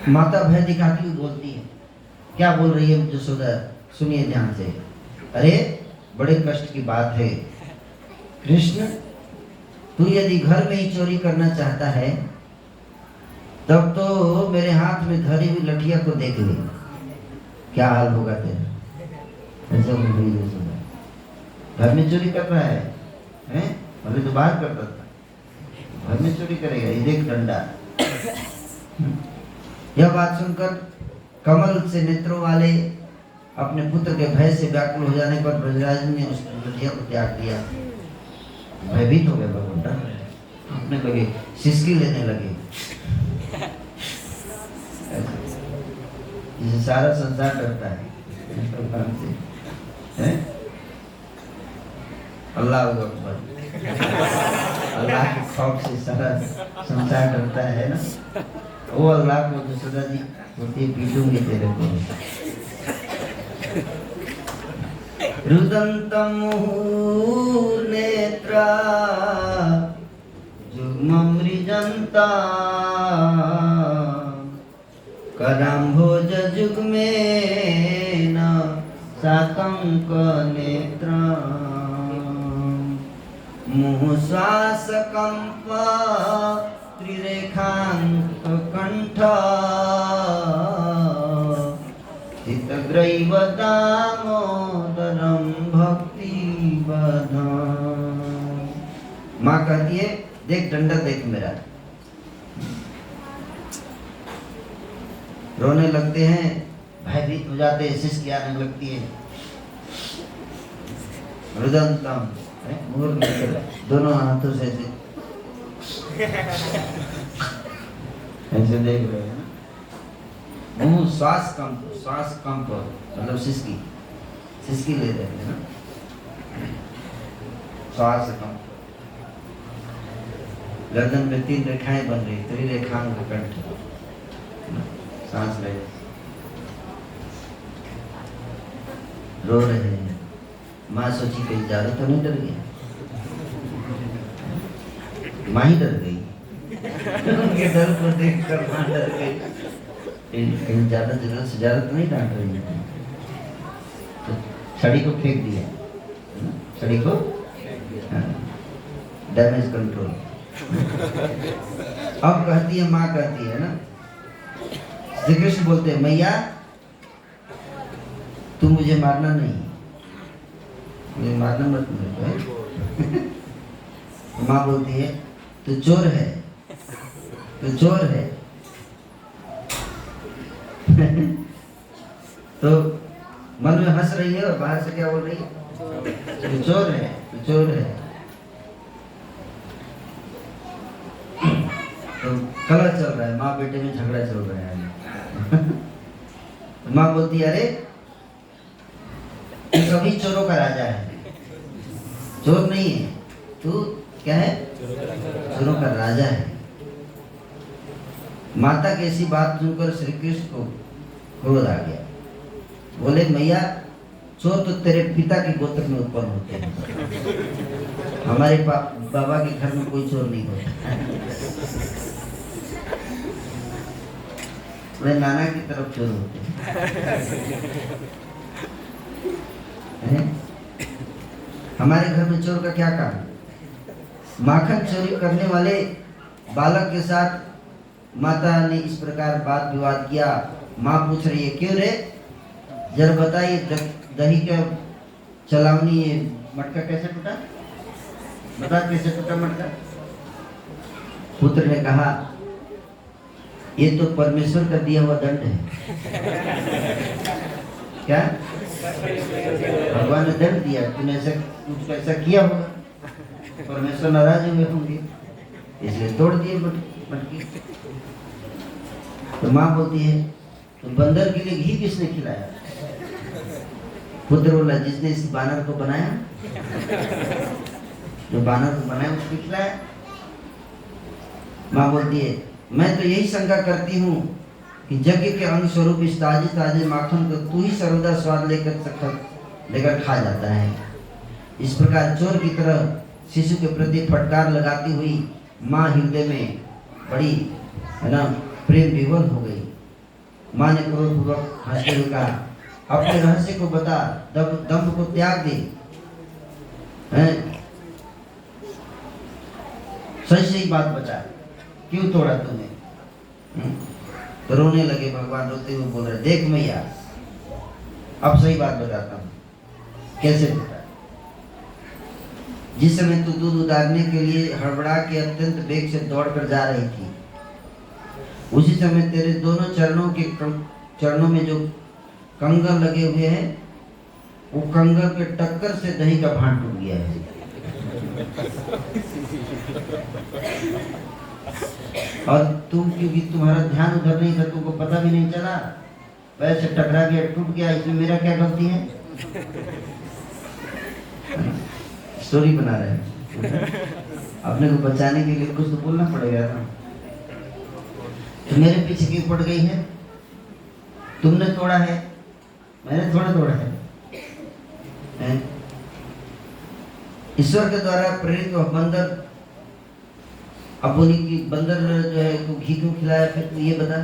माता भय दिखाती हुई बोलती है, क्या बोल रही है यशोदा, सुनिए ध्यान से। अरे बड़े कष्ट की बात है कृष्ण, तू यदि घर में ही चोरी करना चाहता है तब तो मेरे हाथ में धरी हुई लठिया को देख ले, क्या हाल होगा तेरा। ऐसा बोल रही है यशोदा, घर में चोरी कर रहा है, हैं? पहले तो बाहर करता था, घर में चोरी करेगा, ये देख डंडा। यह बात सुनकर कमल से नेत्रों वाले अपने पुत्र के भय से व्याकुल हो जाने पर ब्रजराज ने उस लठिया को त्याग दिया। भयभीत हो गए भगवान, डर रहे, अपने लगे, सिसकी लेने लगे। जिसे सारा संसार डरता है भगवान से, है? अल्लाह अकबर, अल्लाह के खौफ से सारा संसार डरता है ना। वो अल्लाह को तो सदा जी बोलती पीटूंगी तेरे को। रुदंतम नेत्रा जुग्ममृजंता कराम्भोज जुग्मेन सातंक नेत्रा मुहुश्वास कंप त्रिरेखांक कंठ चित्तग्रैव दामोदरम भक्ति बधम। माँ कहती है देख डंडा देख मेरा। रोने लगते हैं, भयभीत हो जाते हैं, सिसकी आने लगती है। रुदंतम दोनों हाथों से ऐसे देख रहे हैं ना। मुंह श्वास कंप मतलब सिसकी ले रहे हैं ना, श्वास कंप। गर्दन में 3 रेखाएं बन रही, त्रिरेखांक कंठ, सांस ले रो रहे हैं। माँ सोची कहीं ज्यादा तो नहीं डर गया, माँ ही डर गई। उनके डर को देखकर माँ डर गई, कहीं ज्यादा जरूरत से ज्यादा तो नहीं डांट रही है। तो छड़ी को फेंक दिया, छड़ी को डैमेज कंट्रोल। अब कहती है माँ, कहती है ना, श्री कृष्ण बोलते हैं मैया तू मुझे मारना नहीं, मुझे मारना मत मेरे को। माँ बोलती है तू चोर है, तू चोर है। तो मन में हंस रही है और बाहर से क्या बोल रही है, तू चोर है, तू चोर है। तो कलह चल रहा है, माँ बेटे में झगड़ा चल रहा है। तो माँ बोलती है अरे तू सभी चोरों का राजा है, चोर नहीं है तू, क्या है, चोरों का राजा है। माता की ऐसी बात सुनकर श्री कृष्ण को क्रोध आ गया। बोले मैया चोर तो तेरे पिता के गोत्र में उत्पन्न होते हैं, हमारे बाबा के घर में कोई चोर नहीं होता। वे नाना की तरफ चोर होते हैं। हमारे घर में चोर का क्या काम। माखन चोरी करने वाले बालक के साथ माता ने इस प्रकार बात विवाद किया। माँ पूछ रही है क्यों रे, जरा बताइए दही का चलावनी ये मटका कैसे टूटा, बता कैसे टूटा मटका। पुत्र ने कहा ये तो परमेश्वर का दिया हुआ दंड है। क्या भगवान ने दंड दिया, तूने ऐसा कुछ ऐसा किया होगा, परमेश्वर नाराज हुए होंगे इसलिए तोड़ दिए मटकी। तो माँ बोलती है तो बंदर के लिए घी किसने खिलाया। पुत्र बोला जिसने इस बानर को बनाया, जो बानर को बनाया उसको खिलाया। माँ बोलती है मैं तो यही शंका करती हूँ कि यज्ञ के अंग स्वरूप इस ताजे ताजे माखन को तू ही सर्वदा स्वाद लेकर खा जाता है। इस प्रकार चोर की तरह शिशु के प्रति फटकार लगाती हुई माँ हृदय में बड़ी है ना प्रेम विवल हो गई। माँ ने क्रोधपूर्वक हंसते हुए कहा अपने रहस्य को बता, दंभ को त्याग दे, सही बात बता, क्यों तोड़ा तूने। तो रोने लगे भगवान, रोते हुए बोल रहे देख मैया अब सही बात बताता हूँ। कैसे बता। जिस समय तू दूध उतारने के लिए हड़बड़ा के अत्यंत वेग से दौड़ कर जा रही थी, उसी समय तेरे दोनों चरणों में जो कंगन लगे हुए हैं वो कंगन के टक्कर से दही का भांड टूट गया है। और तुम क्योंकि तुम्हारा ध्यान उधर नहीं था, तुमको पता भी नहीं चला, पैर से टकरा गया, टूट गया, इसमें मेरा क्या गलती है? स्टोरी बना रहे हैं। अपने को बचाने के लिए कुछ तो बोलना पड़ेगा ना। तो मेरे पीछे क्यों पड़ गई है? तुमने तोड़ा है, मैंने थोड़ा तोड़ा है। ईश्वर के द्वारा प्रेरित वह बंदर अपनी की बंदर जो है को घी क्यों खिलाया? फिर तो ये बता।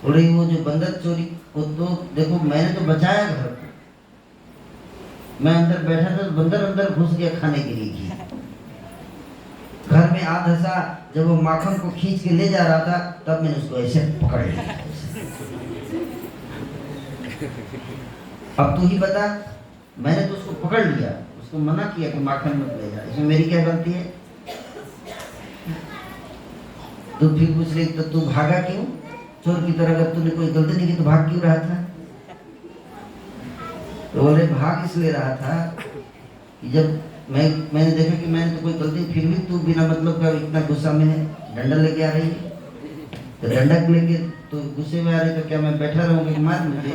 बोले वो जो बंदर चोरी वो तो देखो मैंने तो बचाया घर को, मैं अंदर बैठा था तो बंदर अंदर घुस गया खाने के लिए घी। घर में आ धसा, जब वो माखन को खींच के ले जा रहा था तब मैंने उसको ऐसे पकड़ लिया। अब तू ही बता, मैंने तो उसको पकड़ लिया, उसको मना किया कि माखन मत ले जा, इसमें मेरी क्या गलती है? तो फिर पूछ रही तो तू भागा क्यों चोर की तरह? अगर तूने कोई गलती नहीं की तो भाग क्यों रहा था? तो बोले भाग इसलिए रहा था कि जब मैंने देखा कि मैंने तो कोई गलती, फिर भी तू बिना मतलब का इतना गुस्सा में है, डंडा लेके आ रही है। तो डंडा लेके तो गुस्से में आ रही तो क्या मैं बैठा रहूंगा कि मार मुझे?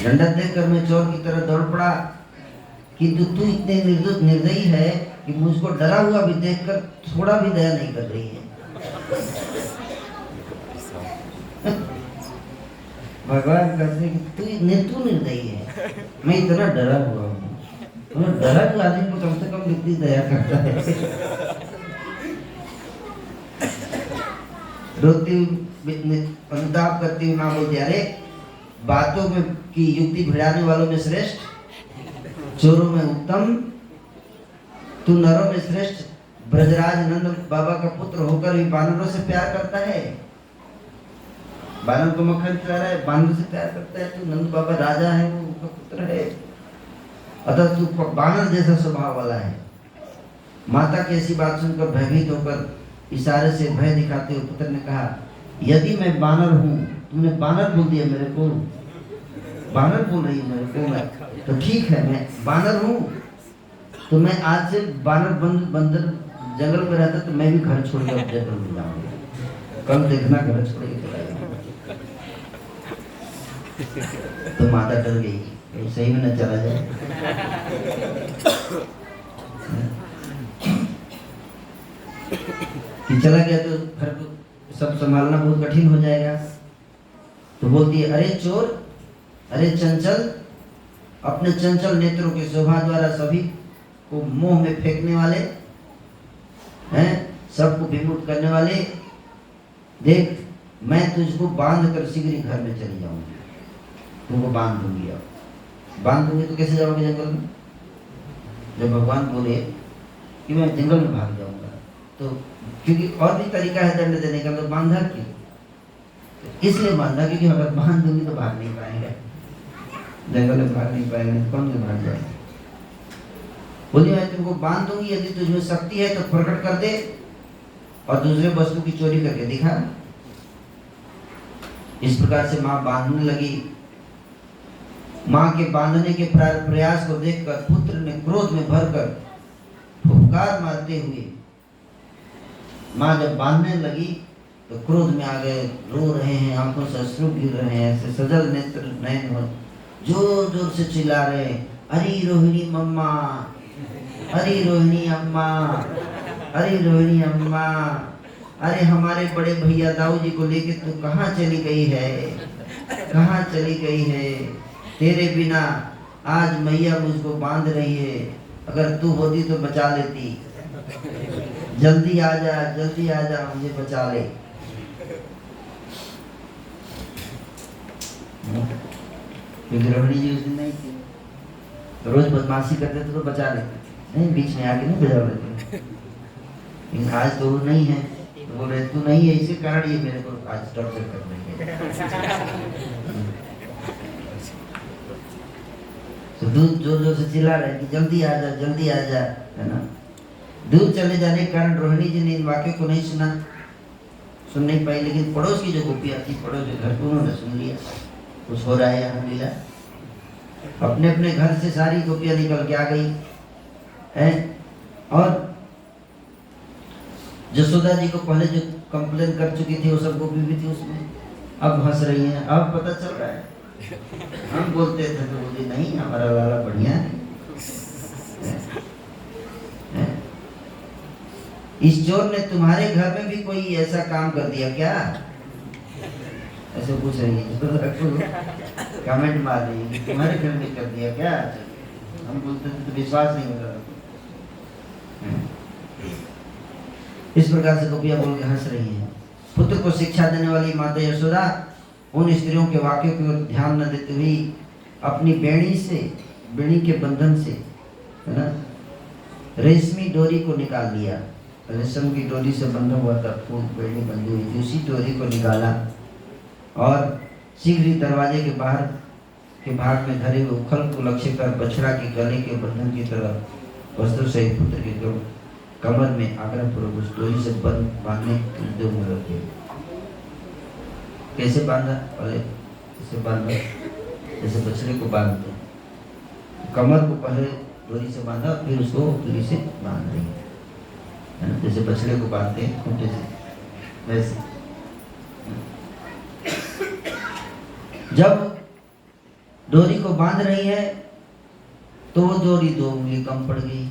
डंडा देखकर मैं चोर की तरह दौड़ पड़ा, किंतु तू इतने निर्दयी है कि मुझको डरा हुआ भी देखकर थोड़ा भी दया नहीं कर रही है। भगवान कहते हैं कि तू निर्दयी है, मैं इतना डरा हुआ हूँ। तो डरा हुआ आदमी को कम से कम इतनी दया करता है। रोती अनुताप करती हुई माँ बोलती, अरे बातों में की युक्ति भिड़ाने वालों में श्रेष्ठ, चोरों में उत्तम, तू नरों में श्रेष्ठ। ब्रजराज नंद बाबा का पुत्र होकर भी बानरों से प्यार करता है। बानर को मक्खन खिला रहा है, बानर से प्यार करता है। तू नंद बाबा राजा है, वो उनका पुत्र है, अतः तू बानर जैसा स्वभाव वाला है। माता की ऐसी बात सुनकर भयभीत होकर इशारे से भय दिखाते हुए पुत्र ने कहा, यदि मैं बानर हूँ, तुमने बानर बोल दिया मेरे को, बानर बोल रही है मेरे को, मैं तो ठीक है, मैं बानर हूँ, तो मैं आज से बंदर जंगल में रहता तो मैं भी घर छोड़ के जंगल में जाऊंगा। कल देखना घर छोड़ के चला जाऊंगा। तो माता डर गई, सही में न चला जाए। कि चला गया तो घर को सब संभालना बहुत कठिन हो जाएगा। तो बोलती है, अरे चोर, अरे चंचल, अपने चंचल नेत्रों की शोभा द्वारा सभी को मोह में फेंकने वाले हैं, सबको विमुक्त करने वाले, देख मैं तुझको बांध कर शीघ्र ही घर में चली जाऊंगी, तुमको बांध दूंगी। अब बांध दूंगी तो कैसे जाओगे जंगल में? जब भगवान बोले कि मैं जंगल में भाग जाऊंगा, तो क्योंकि और भी तरीका है दंड देने का, तो बांधा क्यों? तो इसलिए बांधा क्योंकि अगर बांध दूंगी तो भाग नहीं पाएंगे, जंगल में भाग नहीं पाएंगे, कौन से भाग जाए? बोली मैं तुमको बांध दूंगी, यदि तुझमें शक्ति है तो प्रकट कर दे और दूसरे वस्तु की चोरी करके दिखा। इस प्रकार से माँ बांधने लगी। माँ के बांधने के प्रयास को देखकर पुत्र ने क्रोध में भरकर फुफकार मारते हुए, माँ जब बांधने लगी तो क्रोध में आ गए, रो रहे हैं, आंखों से अश्रु गिर रहे हैं, ऐसे सजल नेत्र नयन हो, जोर जोर से चिल्ला रहे हैं, अरे रोहिणी मम्मा, अरे रोहिणी अम्मा, अरे रोहिणी अम्मा, अरे हमारे बड़े भैया दाऊ जी को लेके तू कहाँ चली गई है, कहाँ चली गई है? तेरे बिना आज मैया मुझको बांध रही है, अगर तू होती तो बचा लेती, जल्दी आ जा, जल्दी आ जा, मुझे बचा ले। रोहिणी जी उस दिन नहीं थी, रोज बदमाशी करते थे तो बचा लेते, नहीं बीच में आके नहीं बजा लेते, लेकिन आज तो वो नहीं है, तो बोल रहे तू नहीं है, इसी कारण ये मेरे को आज टॉर्चर कर रही है। तो दूध जोर जोर से चिल्ला रहे कि जल्दी आ जा, जल्दी आ जा, है ना। दूर चले जाने के कारण रोहिणी जी ने इन वाक्यों को नहीं सुन नहीं पाई, लेकिन पड़ोस की जो गोपियां थी, पड़ोस के घर को उन्होंने सुन लिया। कुछ हो रहा है अल्हम्दुलिल्लाह। अपने अपने घर से सारी गोपियां निकल के आ गई है, और जसोदा जी को पहले जो कंप्लेन कर चुकी थी वो सब गोपी भी थी उसमें, अब हंस रही हैं, अब पता चल रहा है। हम बोलते थे तो बोली नहीं हमारा लाला बढ़िया है। इस चोर ने तुम्हारे घर में भी कोई ऐसा काम कर दिया क्या? ऐसे पूछ रही है, कमेंट मार रही है, तुम्हारे घर में कर दिया क्या? हम बोलते थे तो विश्वास नहीं हो रहा। इस प्रकार से गोपियां बोल के हंस रही हैं। पुत्र को शिक्षा देने वाली माता यशोदा उन स्त्रियों के वाक्य को ध्यान न देते हुए अपनी बेड़ी के बंधन से, है ना, रेशमी डोरी को निकाल लिया। रेशम की डोरी से बंधा हुआ था, फूल बेड़ी बंधी हुई थी, उसी डोरी को निकाला और शीघ्र ही दरवाजे के बाहर के भाग में धरे हुए उखल को लक्ष्य कर बछड़ा के गले के बंधन की तरह वस्त्र सहित पुत्र के कमर में आग्रह पूर्वक उस डोरी से बांधने के उद्योग में रखे। कैसे बांधा? अरे इसे बांधा जैसे बछड़े को बांधते, कमर को पहले डोरी से बांधा, फिर उसको डोरी से बांध रही है ना, जैसे बछड़े को बांधते हैं खूंटे से, वैसे। जब डोरी को बांध रही है तो वो डोरी 2 उंगली कम पड़ गई।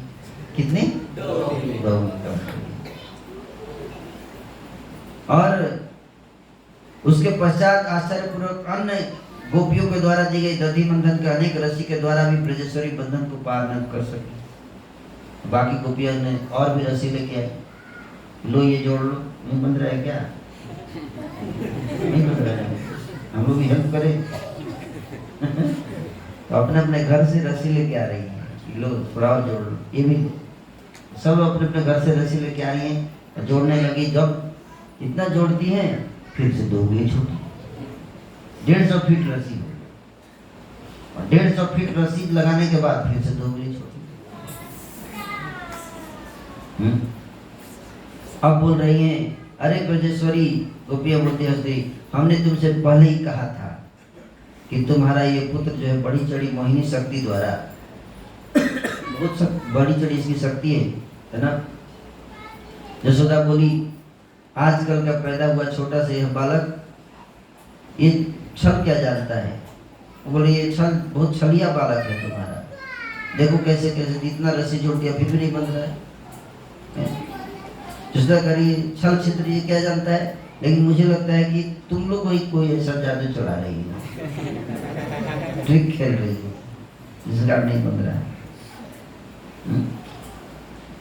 कितने? 2 उंगली कम पड़ गई। और उसके पश्चात आश्चर्यपूर्वक अन्य गोपियों के द्वारा दी गई दधी बंधन के अनेक रस्सी के द्वारा भी ब्रजेश्वरी बंधन को पार न कर सकी। बाकी गोपियों ने और भी रस्सी लेके आए, लो ये जोड़ लो। नहीं बंध रहा है क्या? नहीं बंध रहा है, हम लोग भी हेल्प करें। तो अपने अपने घर से रस्सी लेके आ रही है, लो थोड़ा और जोड़ लो। ये भी सब अपने अपने घर से रस्सी लेके आ रही है, जोड़ने लगी। जब इतना जोड़ती है फिर से 2 उंगली छूटी। 150 फीट रस्सी हो, और 150 फीट रस्सी लगाने के बाद फिर से 2 उंगली छूटी। अब बोल रही हैं, अरे ब्रजेश्वरी, गोपियां बोलती हंसती, हमने तुमसे पहले ही कहा था कि तुम्हारा ये पुत्र जो है बड़ी चढ़ी मोहिनी शक्ति द्वारा, बहुत बड़ी चढ़ी इसकी शक्ति है ना। यशोदा बोली, आजकल का पैदा हुआ छोटा सा यह बालक ये छल क्या जानता है? बोले ये छल, बहुत छलिया बालक है तुम्हारा। देखो कैसे कैसे इतना रस्सी जोड़ दिया फिर भी नहीं बंध रहा है। यशोदा करिए छल छित्र ये क्या जानता है, लेकिन मुझे लगता है कि तुम लोग कोई ऐसा जादू चला रही है, ट्रिक खेल रही है, जिसका नहीं बंध रहा है।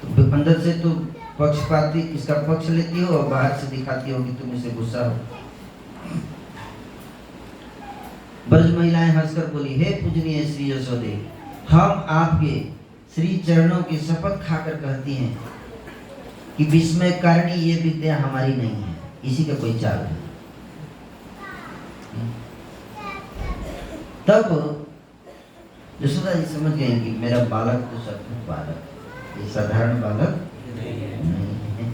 तो अंदर से तो पक्षपाती इसका पक्ष लेती हो और बाहर से दिखाती हो कि तुम इसे गुस्सा हो। ब्रज महिलाएं हंसकर बोली, हे पूजनीय श्री यशोदे, हम आपके श्री चरणों की शपथ खाकर कहती हैं कि विस्मय कारणी ये विद्या हमारी नहीं है, इसी का कोई चाल है। तब यशोदा जी समझ गए कि मेरा बालक तो सचमुच बालक, ये साधारण बालक नहीं है।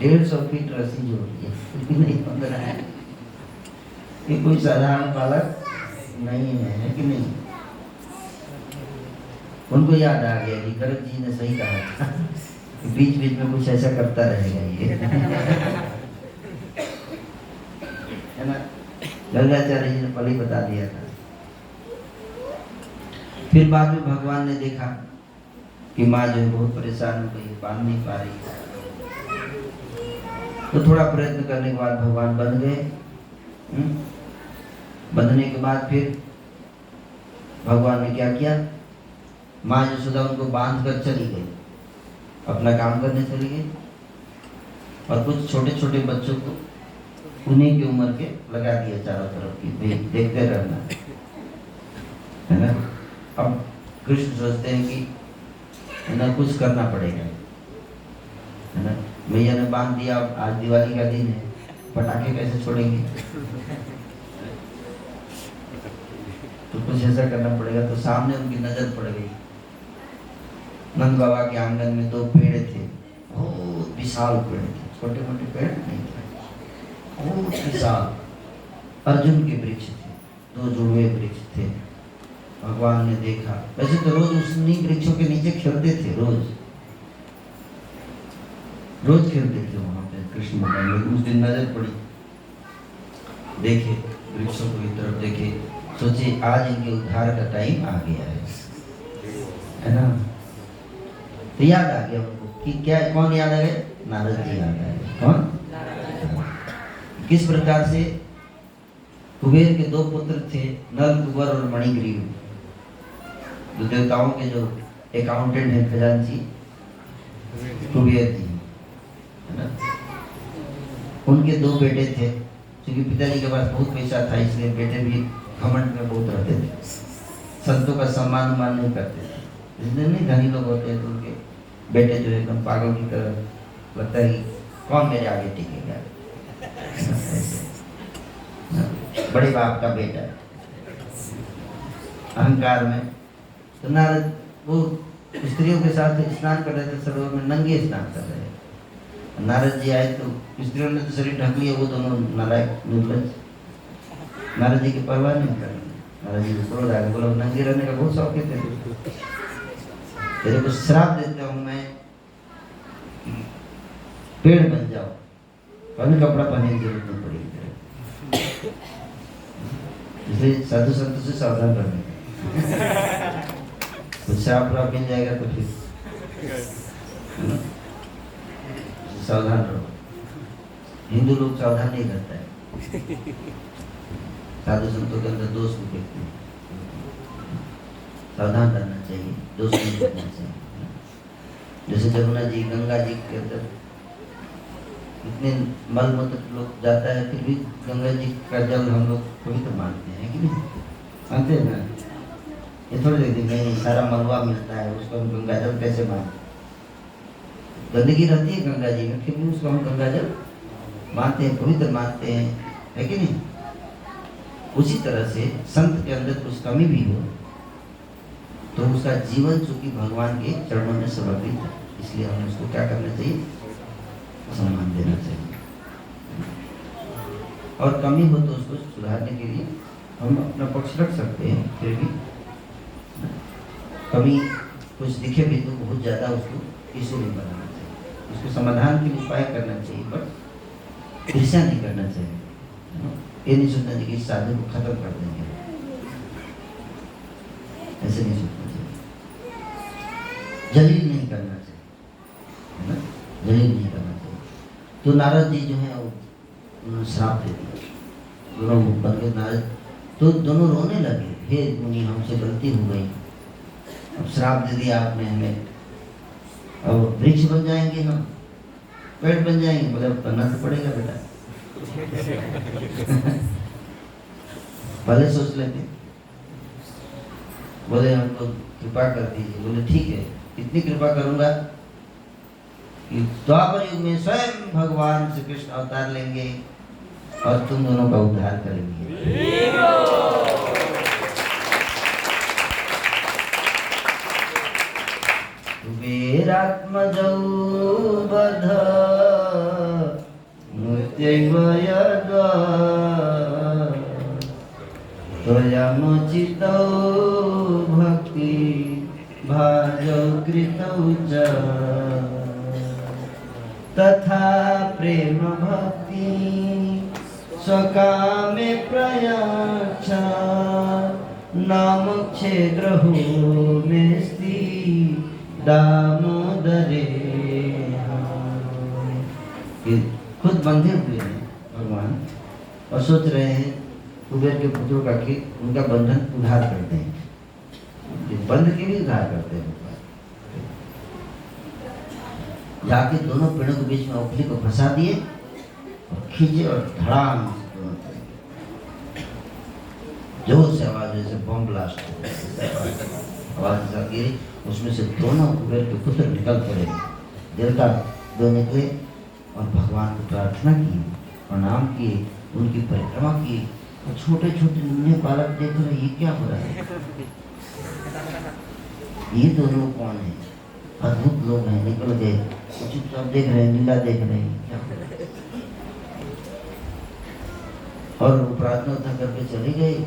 150 फीट रस्सी जोड़ दिया नहीं बंध रहा है, ये कोई साधारण बालक नहीं है कि नहीं। उनको याद आ गया कि गर्ग जी ने सही कहा था, बीच बीच में कुछ ऐसा करता रहेगा ये, है ना। गर्गाचार्य जी ने पहले बता दिया था। फिर बाद में भगवान ने देखा कि माँ जो है बहुत परेशान हो गई, बांध नहीं पा रही है, तो थोड़ा प्रयत्न करने के बाद भगवान बंध गए। बंधने के बाद फिर भगवान ने क्या किया, माँ यशोदा उनको बांध कर चली गई, अपना काम करने चली गई, और कुछ छोटे छोटे बच्चों को उन्हीं की उम्र के लगा दिया चारों तरफ की, देखते रहना, है ना। अब कृष्ण सोचते हैं कि है ना कुछ करना पड़ेगा, है ना। मैया ने बांध दिया, आज दिवाली का दिन है, पटाखे कैसे छोड़ेंगे, तो कुछ ऐसा करना पड़ेगा। तो सामने उनकी नजर पड़ गई, नंद बाबा के आंगन में 2 पेड़ थे, बहुत विशाल पेड़ थे, छोटे मोटे पेड़ नहीं थे, बहुत विशाल अर्जुन के वृक्ष थे, 2 जुड़वे वृक्ष थे। भगवान ने देखा, वैसे तो रोज उन्हीं वृक्षों के नीचे खेलते थे, रोज खेलते थे वहां कृष्ण भगवान। लेकिन उस दिन नजर पड़ी, देखे वृक्षों की तरफ, देखे, सोचे आज इनके उद्धार का टाइम आ गया है ना। तो याद आ गया उनको कि क्या, कौन याद आ गए? नारद जी याद आ गए। कौन? किस प्रकार से कुबेर के दो पुत्र थे, नल कुबर और मणिग्रीव, जो देवताओं के जो अकाउंटेंट है, खजांची कुबेर जी है ना। उनके दो बेटे थे, क्योंकि पिताजी के पास बहुत पैसा था, इसलिए बेटे भी घमंड में बहुत रहते थे, संतों का सम्मान नहीं करते थे। इसलिए नहीं, धनी लोग होते हैं तो उनके बेटे जो एकदम पागल की तरह, लगता है कि कौन मेरे आगे टिकेगा, बड़े बाप का बेटा है, अहंकार में। तो नारद वो स्त्रियों के साथ स्नान कर रहे थे, सरोवर में नंगे स्नान कर रहे थे। नारद जी आए तो स्त्रियों ने तो शरीर ढक लिया, वो दोनों नालायक निर्लज नारद जी की परवाह नहीं कर रहे। नारद जी को क्रोध आ गया, बोला नंगे रहने का बहुत शौक है तेरे को श्राप देता हूँ मैं, पेड़ बन जाओ, कभी कपड़ा पहनने की जरूरत नहीं पड़ेगी तेरे। इसलिए साधु संतों से सावधान रहने का, कुछ श्राप मिल जाएगा तो फिर सावधान रहो। हिंदू लोग सावधान नहीं रहता है, साधु संतों के अंदर दोष भी देखते हैं। सावधान रहना चाहिए, दोष नहीं करना चाहिए। जैसे जमुना जी, गंगा जी के अंदर इतने मल मूत्र लोग जाता है, फिर भी गंगा जी का जल हम लोग कभी तो मानते हैं कि नहीं? मानते हैं ना? ये थोड़ी देखते नहीं, सारा मलबा मिलता है, उसको हम गंगा जल कैसे मानते? गंदगी रहती है गंगा जी में, फिर भी उसको हम गंगा जल मानते हैं, पवित्र मानते हैं, है कि नहीं? उसी तरह से संत के अंदर कुछ कमी भी हो तो उसका जीवन चूंकि भगवान के चरणों में समर्पित है, इसलिए हमें उसको क्या करना चाहिए? सम्मान देना चाहिए। और कमी हो तो उसको सुधारने के लिए हम अपना पक्ष रख सकते हैं, फिर भी कमी कुछ दिखे भी तो बहुत ज़्यादा उसको इशू नहीं बनाना चाहिए, उसको समाधान के लिए उपाय करना चाहिए, पर ईर्ष्या नहीं करना चाहिए। ये नहीं सोचना चाहिए कि इस साधु को खत्म कर देंगे, ऐसे नहीं सोचना चाहिए। जलील नहीं करना चाहिए, है ना, जलील नहीं करना चाहिए। तो नारद जी जो है वो श्राप दे दिया, दोनों बन गए नारद, तो दोनों रोने लगे, हे मुनि हमसे गलती हो गई, अब श्राप दे दिया आपने हमें, अब वृक्ष बन जाएंगे हम, पेड़ बन जाएंगे, मतलब करना तो पड़ेगा बेटा। पहले सोच लेते, बोले हमको कृपा कर दीजिए। बोले ठीक है, इतनी कृपा करूंगा कि द्वापर युग में स्वयं भगवान श्री कृष्ण अवतार लेंगे और तुम दोनों का उद्धार करेंगे। कुबेरात्मजौ बध मृत्यैव यद्वा त्वयामुचितौ भक्ति भाजौ कृतौ च तथा प्रेम भक्ति स्वकामे प्रयाच्छ नामुक्षे ग्रहो मेस्ति दामोदरे। खुद बंधे हुए हैं भगवान और सोच रहे हैं कुबेर के पुत्रों का कि उनका बंधन उद्धार करते हैं, बंध के भी उद्धार करते हैं। जाके दोनों पेड़ों के बीच में औखली को फंसा दिए और खींचे और धड़ाम जोर से आवाज, जैसे बम ब्लास्ट आवाज गिरी, उसमें से दोनों कुबेर के पुत्र निकल पड़े, दिल का दो निकले और भगवान को प्रार्थना की, प्रणाम किए, उनकी परिक्रमा की। और छोटे छोटे नन्हे बालक देख रहे, ये क्या हो रहा है, ये दोनों कौन है? अद्भुत लोग हैं, निकल गए, चुपचाप देख रहे हैं, लीला देख रहे हैं, क्या हो रहा है? और वो प्रार्थना करके चली गई।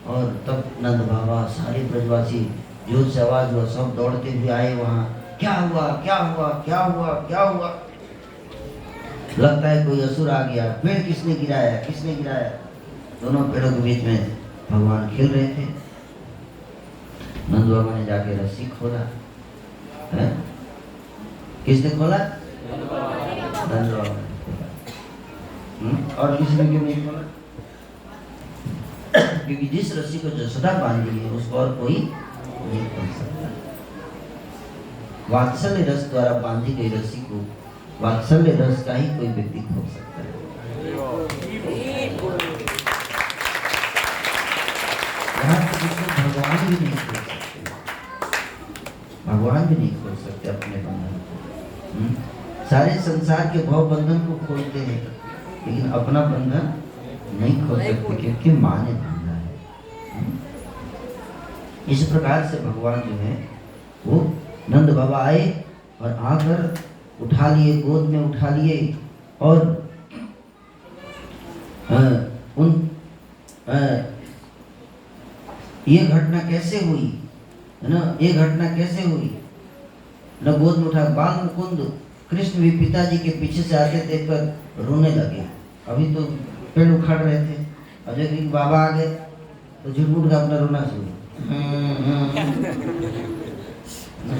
और तब नंद बाबा, सारे ब्रजवासी, जोर से आवाज हुआ, सब दौड़ते हुए आए वहाँ, क्या हुआ क्या हुआ क्या हुआ क्या हुआ? लगता है कोई असुर आ गया, पेड़ किसने गिराया, किसने गिराया। दोनों पेड़ों के बीच में भगवान खेल रहे थे। नंद बाबा ने जाके रस्सी खोला है? किसने खोला? नंद बाबा ने खोला। और किसी ने क्यों नहीं खोला? क्योंकि जिस रस्सी को जसोदा बांधी है उसको और कोई नहीं खोल सकता। वात्सल्य रस द्वारा बांधी गई रस्सी को वात्सल्य रस का ही कोई व्यक्ति खोल सकता है। भगवान भी नहीं खोल सकते, भगवान भी नहीं खोल सकते अपने बंधन को। सारे संसार के भव बंधन को खोलते हैं लेकिन अपना बंधन नहीं खोल सकते क्योंकि माँ ने बांधा है। इस प्रकार से भगवान जो है वो नंद बाबा आए और आकर उठा लिए, गोद में उठा लिए और ये घटना कैसे हुई है ना, ये घटना कैसे हुई न, गोद में उठा। बाल मुकुंद कृष्ण भी पिताजी के पीछे से आते देखकर रोने लगे। अभी तो पेड़ उखाड़ रहे थे और जब बाबा आ गए तो झुरमुट का अपना रोना शुरू।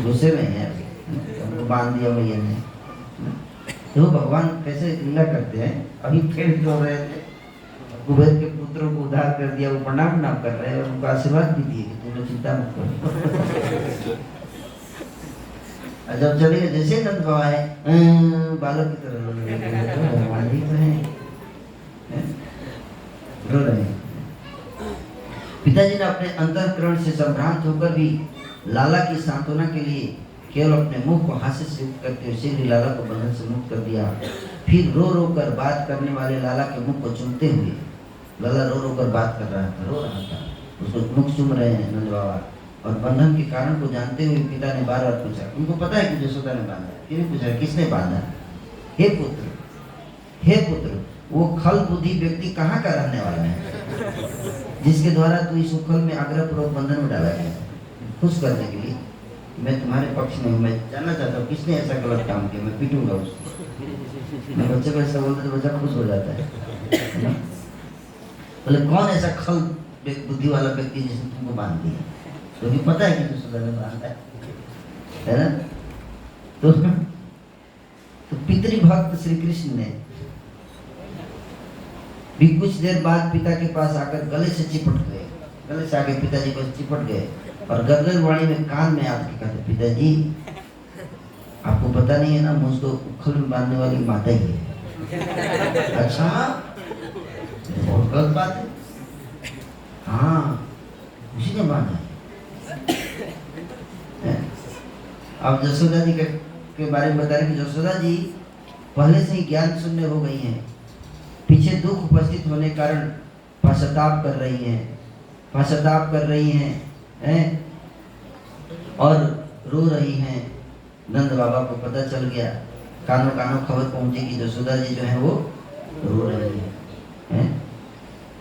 गुस्से में है, हमको बांध दिया मैया ने। तो भगवान कैसे लीला करते हैं। अभी पेड़ रो रहे थे, कुबेर के पुत्रों को उद्धार कर दिया, वो प्रणाम नाम कर रहे हैं और उनको आशीर्वाद भी दिए कि तुम लोग चिंता मत करो। जब चले गए जैसे नंद बाबा है बालक की तरह भगवान जी तो हैं, रो रहे हैं। पिताजी ने अपने अंतःकरण से संभ्रांत होकर भी लाला की सांत्वना के लिए केवल अपने मुख को हास्य से युक्त करते हुए शीघ्र लाला को बंधन से मुक्त कर दिया। फिर रो रो कर बात करने वाले लाला के मुख को चूमते हुए, लाला रो रो कर बात कर रहा था, रो रहा था, उसको मुख चूम रहे हैं नंद बाबा। और बंधन के कारण को जानते हुए पिता ने बार बार पूछा, उनको पता है कि जसोदा ने बांधा, फिर पूछा किसने बांधा। हे पुत्र, हे पुत्र, वो खल बुद्धि व्यक्ति कहाँ का रहने वाला है जिसके द्वारा तू इस उखल में आग्रह पूर्वक बंधन में डाला गया। खुश करने के लिए मैं तुम्हारे पक्ष में हूँ, मैं जानना चाहता हूँ किसने ऐसा गलत काम किया, मैं पीटूंगा उसको। मैं बच्चे को ऐसा बोलते तो बच्चा खुश हो जाता है। बोले कौन ऐसा खल बुद्धि वाला व्यक्ति जिसने तुमको बांध दिया, तो भी पता है कि जसोदा ने बांधा है ना। तो पितृभक्त श्री कृष्ण ने भी कुछ देर बाद पिता के पास आकर गले से चिपट गए, गले से आके पिताजी को चिपट गए और गदगद वाणी में कान में आकर कहते, पिताजी आपको पता नहीं है ना, मुझको उखल में बांधने वाली माता ही है। अच्छा, बहुत गलत बात है। हाँ, उसी ने बांधा है। अब जसोदा जी के बारे में बता रहे कि जसोदा जी पहले से ही ज्ञान शून्य हो गई हैं, पीछे दुख उपस्थित होने के कारण पश्चाताप कर रही हैं, पश्चाताप कर रही हैं और रो रही हैं। नंद बाबा को पता चल गया, कानों कानों खबर पहुंची कि जसोदा जी जो है वो रो रही हैं।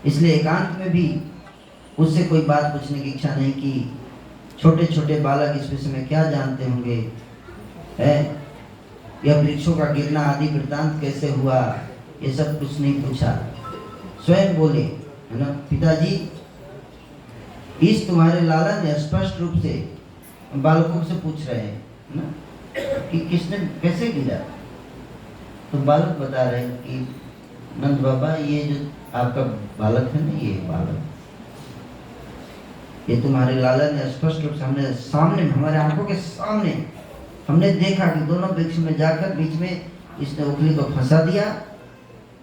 इसलिए एकांत में भी उससे कोई बात पूछने की इच्छा नहीं की। छोटे छोटे बालक इस विषय में क्या जानते होंगे, यह वृक्षों का गिरना आदि वृत्तांत कैसे हुआ, ये सब कुछ नहीं पूछा। स्वयं बोले है ना, पिताजी इस तुम्हारे लाला ने स्पष्ट रूप से बालकों से पूछ रहे हैं ना कि किसने कैसे गिरा। तो बालक बता रहे हैं कि नंद बाबा ये जो आपका बालक है ना, ये बालक, ये तुम्हारे लाला ने स्पष्ट रूप से हमने सामने, हमारे आंखों के सामने हमने देखा कि दोनों वृक्ष में जाकर बीच में इसने उखली को फंसा दिया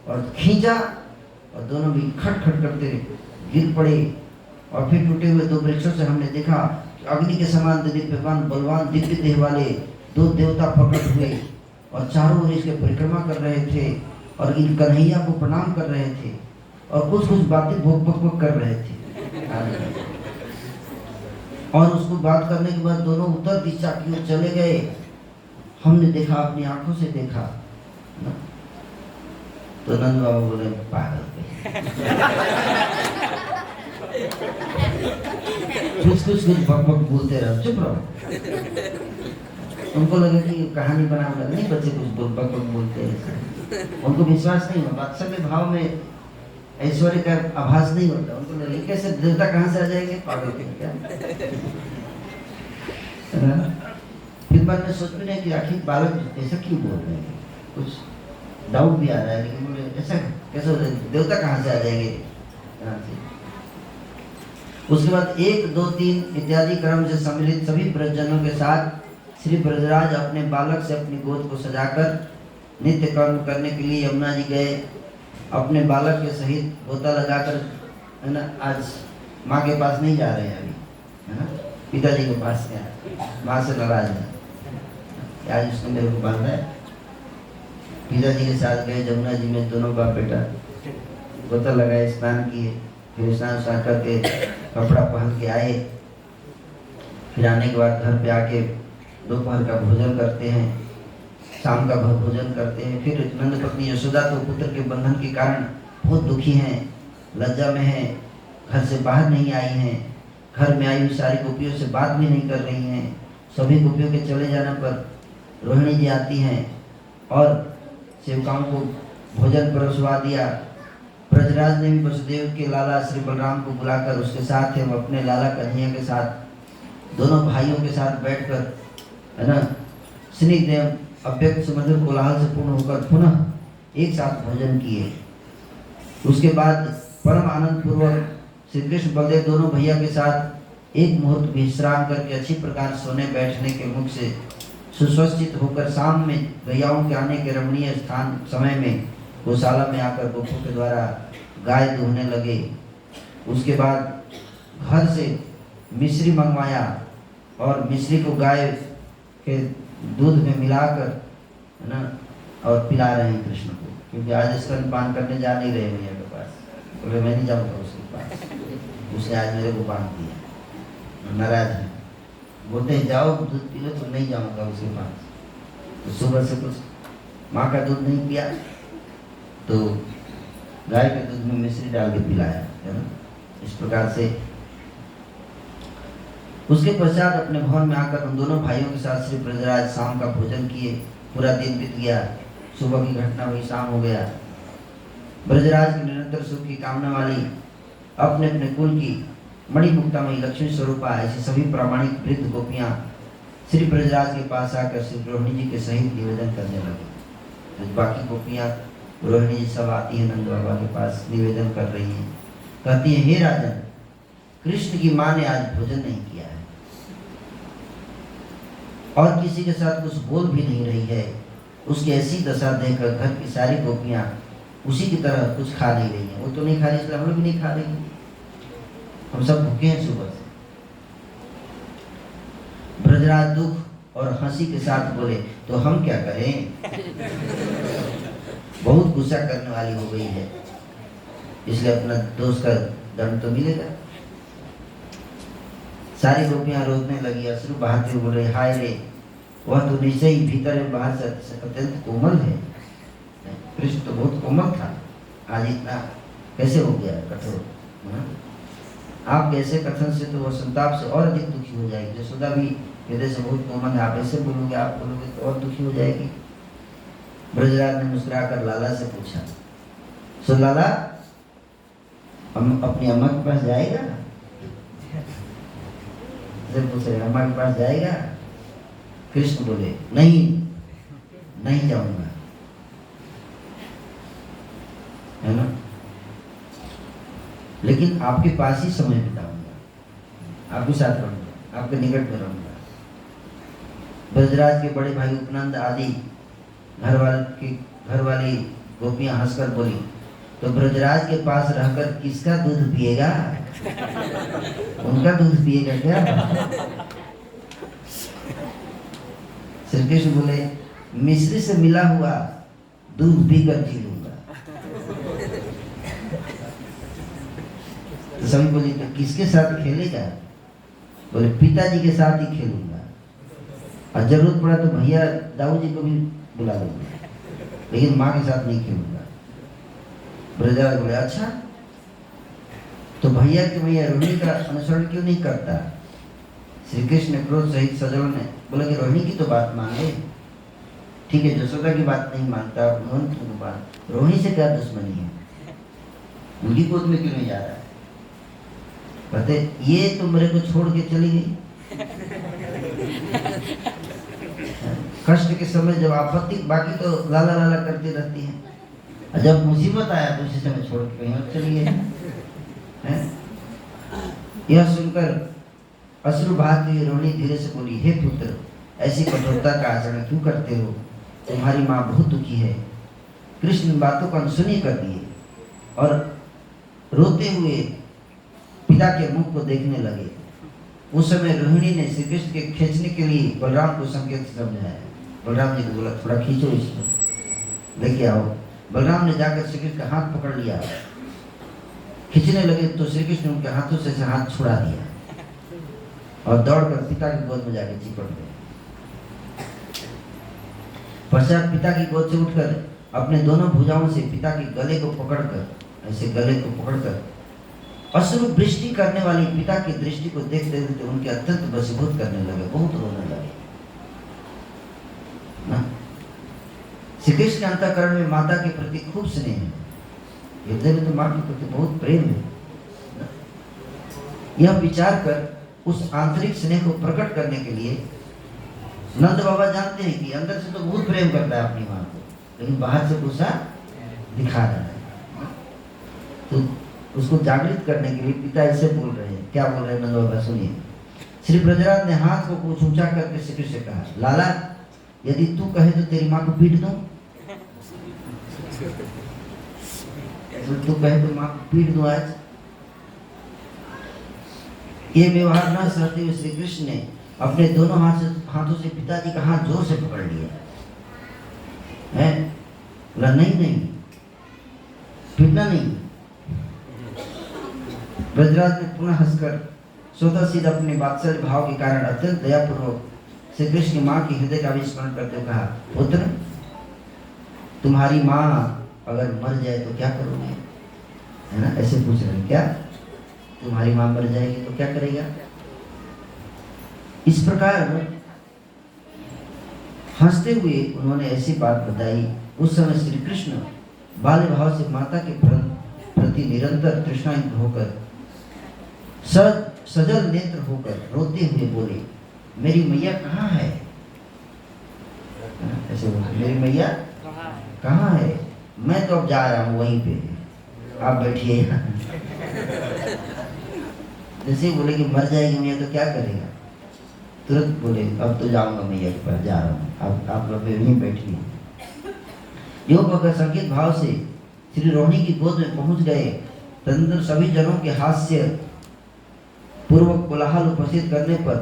और खींचा और दोनों भी खट खट करते गिर पड़े। और फिर टूटे हुए दो वृक्षों से हमने देखा कि अग्नि के समान दिव्यमान बलवान दिव्य देह वाले दो देवता प्रकट हुए और चारों ओर इसके परिक्रमा कर रहे थे और इन कन्हैया को प्रणाम कर रहे थे और कुछ कुछ बातें भोग भोग कर रहे थे। और उसको बात करने के बाद दोनों उत्तर दिशा की ओर चले गए। हमने देखा, अपनी आंखों से देखा ना? तो नंद बाबा बोले पागल कुछ बक बक बोलते रहो, चुप रहो। उनको लगा कि कहानी बनाने नहीं, बच्चे कुछ बक बक बोलते हैं। उनको विश्वास नहीं हुआ, वात्सल्य भाव में ऐश्वर्य का आभास नहीं होता। उनको लगे कैसे देवता कहाँ से आ जाएंगे, पागल के क्या। फिर मन में सोच रहे कि आखिर बालक ऐसा क्यों बोल रहे हैं, कुछ डाउट भी आ रहा है, लेकिन बोले ऐसा कैसे हो जाएगा, देवता कहाँ से आ जाएंगे कहाँ से। उसके बाद 1, 2, 3 इत्यादि क्रम से सम्मिलित सभी ब्रजजनों के साथ श्री ब्रजराज अपने बालक से अपनी गोद को सजाकर नित्य कर्म करने के लिए यमुना जी गए। अपने बालक के सहित गोता लगाकर, है ना, आज माँ के पास नहीं जा रहे हैं अभी, है ना, पिताजी के पास गया, माँ से नाराज है, आज उसने मेरे को बांधा है। पिताजी के साथ गए जमुना जी में, दोनों बाप बेटा गोता लगाए, स्नान किए, फिर स्नान करके कपड़ा पहन के आए। फिर आने के बाद घर पे आके दोपहर का भोजन करते हैं, शाम का भोजन करते हैं। फिर नंद पत्नी यशोदा तो पुत्र के बंधन के कारण बहुत दुखी हैं, लज्जा में हैं, घर से बाहर नहीं आई हैं, घर में आई हुई सारी गोपियों से बात भी नहीं कर रही हैं। सभी गोपियों के चले जाने पर रोहिणी जी आती हैं और सेवकाओं को भोजन परोसवा दिया। ब्रजराज ने भी वसुदेव के लाला श्री बलराम को बुलाकर उसके साथ एवं अपने लाला कन्हैया के साथ, दोनों भाइयों के साथ बैठकर, है ना, स्निग्ध एवं अव्यक्त सुमधुर कोलाहल से पूर्ण होकर पुनः एक साथ भोजन किए। उसके बाद परम आनंद पूर्वक श्री कृष्ण बलदेव दोनों भैया के साथ एक मुहूर्त विश्राम करके अच्छी प्रकार सोने बैठने के मुख से सुस्वस्थित होकर शाम में भैयाओं के आने के रमणीय स्थान समय में गौशाला में आकर गोपों के द्वारा गाय दूहने लगे। उसके बाद घर से मिश्री मंगवाया और मिश्री को गाय के दूध में मिलाकर, है ना, और पिला रहे हैं कृष्ण को, क्योंकि आज स्तनपान करने जा नहीं रहे भैया के पास। बोले मैं नहीं जाऊँगा उसके पास, उसने आज मेरे को बांध दिया, नाराज है। बोलते हैं जाओ दूध पी लो, तो नहीं जाऊँगा उसके पास। तो सुबह से कुछ माँ का दूध नहीं पिया तो गाय के दूध में मिश्री डाल के पिलाया, है ना, इस प्रकार से। उसके पश्चात अपने भवन में आकर उन दोनों भाइयों के साथ श्री ब्रजराज शाम का भोजन किए। पूरा दिन बीत गया, सुबह की घटना हुई, शाम हो गया। ब्रजराज की निरंतर सुख की कामना वाली, अपने अपने कुल की मणिमुक्तामयी लक्ष्मी स्वरूपा ऐसी सभी प्रामाणिक वृद्ध गोपियां श्री ब्रजराज के पास आकर श्री रोहिणी जी के सहित निवेदन करने लगी। तो बाकी गोपियां, रोहिणी जी सब आती है नंद बाबा के पास, निवेदन कर रही हैं, कहती है, हे राजन, कृष्ण की माँ ने आज भोजन नहीं किया है और किसी के साथ कुछ बोल भी नहीं रही है। उसकी ऐसी दशा देखकर घर की सारी गोपियां उसी की तरह कुछ खा नहीं रही हैं। वो तो नहीं खा रही, इसलिए हम लोग भी नहीं खा रही, हम सब भूखे हैं सुबह से। ब्रजराज दुख और हंसी के साथ बोले, तो हम क्या करें, बहुत गुस्सा करने वाली हो गई है, इसलिए अपना दोस्त का दंड तो मिलेगा। सारी गोपियां रोने लगी, अश्रु बहाते हुए बोल रहे, हाय रे, वह तो निश्चय ही भीतर एवं बाहर से अत्यंत कोमल है। कृष्ण तो बहुत कोमल था, आज इतना कैसे हो गया कठोर। आप कैसे कथन से तो वह संताप से और अधिक दुखी हो जाएगी। यशोदा भी हृदय से बहुत कोमल है, आप ऐसे बोलोगे, आप बोलोगे तो और दुखी हो जाएगी। ब्रजराज ने मुस्कुराकर लाला से पूछा, सो लाला, हम अपनी अम्मा के पास जाएगा? पूछ रहे, अम्मा के पास जाएगा? कृष्ण बोले, नहीं, नहीं जाऊंगा, है ना, लेकिन आपके पास ही समय बिताऊंगा, आपके साथ रहूंगा, आपके निकट में रहूंगा। ब्रजराज के बड़े भाई उपनंद आदि घर वाली गोपियां हंसकर बोली, तो ब्रजराज के पास रहकर किसका दूध पिएगा? उनका दूध पिएगा क्या? श्री कृष्ण बोले, मिश्री से मिला हुआ दूध पीकर जी लूंगा। तो सभी बोले, तो किसके साथ खेलेगा? बोले, पिताजी के साथ ही खेलूंगा, और जरूरत पड़ा तो भैया दाऊ जी को भी बुला लूंगा, लेकिन माँ के साथ नहीं खेलूंगा। ब्रजराज बोले, अच्छा, तो भैया के भैया रोहिणी का अनुसरण क्यों नहीं करता? श्री कृष्ण ने क्रोध सहित सजल ने बोला कि रोहिणी की तो बात मान ले, ठीक है, यशोदा की बात नहीं मानता, उन्होंने तो बात, रोहिणी से क्या दुश्मनी है, उनकी गोद में क्यों नहीं जा रहा है? कहते ये तो मेरे को छोड़ के चली गई। कष्ट के समय जब आपत्ति, बाकी तो लाला लाला करती रहती है, और जब मुसीबत आया तो उसी समय छोड़ के कहीं और चली गई। यह सुनकर अश्रु बहाती हुई रोहिणी धीरे से बोली, हे पुत्र, ऐसी कठोरता का आचरण क्यों करते हो? तुम्हारी माँ बहुत दुखी है। कृष्ण बातों को अनसुनी कर दिए और रोते हुए पिता के मुख को देखने लगे। उस समय रोहिणी ने श्री कृष्ण के खींचने के लिए बलराम को संकेत समझाया। बलराम जी को बोला, थोड़ा खींचो इसको, लेके आओ। बलराम ने जाकर श्री कृष्ण का हाथ पकड़ लिया, खींचने लगे तो श्री कृष्ण ने उनके हाथों से हाथ छुड़ा दिया और दौड़कर पिता की गोद में जाकर चिपट गए। पश्चात पिता की गोद से उठकर अपने दोनों भुजाओं से पिता के गले को पकड़कर, ऐसे गले को पकड़कर अश्रु वृष्टि करने वाली पिता की दृष्टि को देखते देखते उनके अत्यंत वशीभूत करने लगे, बहुत रोने लगे। श्री कृष्ण के अंतःकरण में माता के प्रति खूब स्नेह है, हृदय में तो माँ के प्रति बहुत प्रेम है। यह विचार कर उस आंतरिक स्नेह को प्रकट करने के लिए नंद बाबा जानते हैं कि अंदर से तो बहुत प्रेम करता है अपनी माँ को, लेकिन बाहर से गुस्सा दिखा रहा है। तो उसको जागृत करने के लिए पिता ऐसे बोल रहे हैं, क्या बोल रहे हैं नंद बाबा, सुनिए। श्री ब्रजराज ने हाथ को कुछ ऊंचा करके श्री कृष्ण से कहा, लाला, यदि तू कहे तो तेरी माँ को पीट दूं। तू कहे तो माँ को पीट दूं आज। ये व्यवहार न सहते हुए श्री कृष्ण ने अपने दोनों हाथों से पिताजी का हाथ जोर से पकड़ लिया है। बोला, नहीं नहीं, पीटना नहीं। ब्रजराज ने पुनः हंसकर स्वतः सिद्ध अपने वात्सल्य भाव के कारण अत्यंत दयापूर्वक श्री कृष्ण की माँ की हृदय का विस्मरण करते हुए कहा, पुत्र, तुम्हारी माँ अगर मर जाए तो क्या करोगे? है ना, ऐसे पूछ रहे हैं, क्या तुम्हारी माँ मर जाएगी तो क्या करेगा? इस प्रकार हंसते हुए उन्होंने ऐसी बात बताई। उस समय श्री कृष्ण बाल्य भाव से माता के प्रति निरंतर तृष्णायुक्त होकर सजल नेत्र होकर रोते हुए बोले, मेरी मैया कहाँ है? ऐसे बोले, मेरी मैया कहाँ है? मैं तो अब जा रहा हूँ वहीं पे, आप बैठिए यहाँ। जैसे बोले कि मर जाएगी मैया तो क्या करेगा, तुरंत बोले, अब तो जाऊंगा मैया के पास, जा रहा हूँ, आप लोग यहीं बैठिए। योग अगर संकेत भाव से श्री रोहिणी की गोद में पहुंच गए, तदनंतर सभी जनों के हास्य पूर्वक कोलाहल उपस्थित करने पर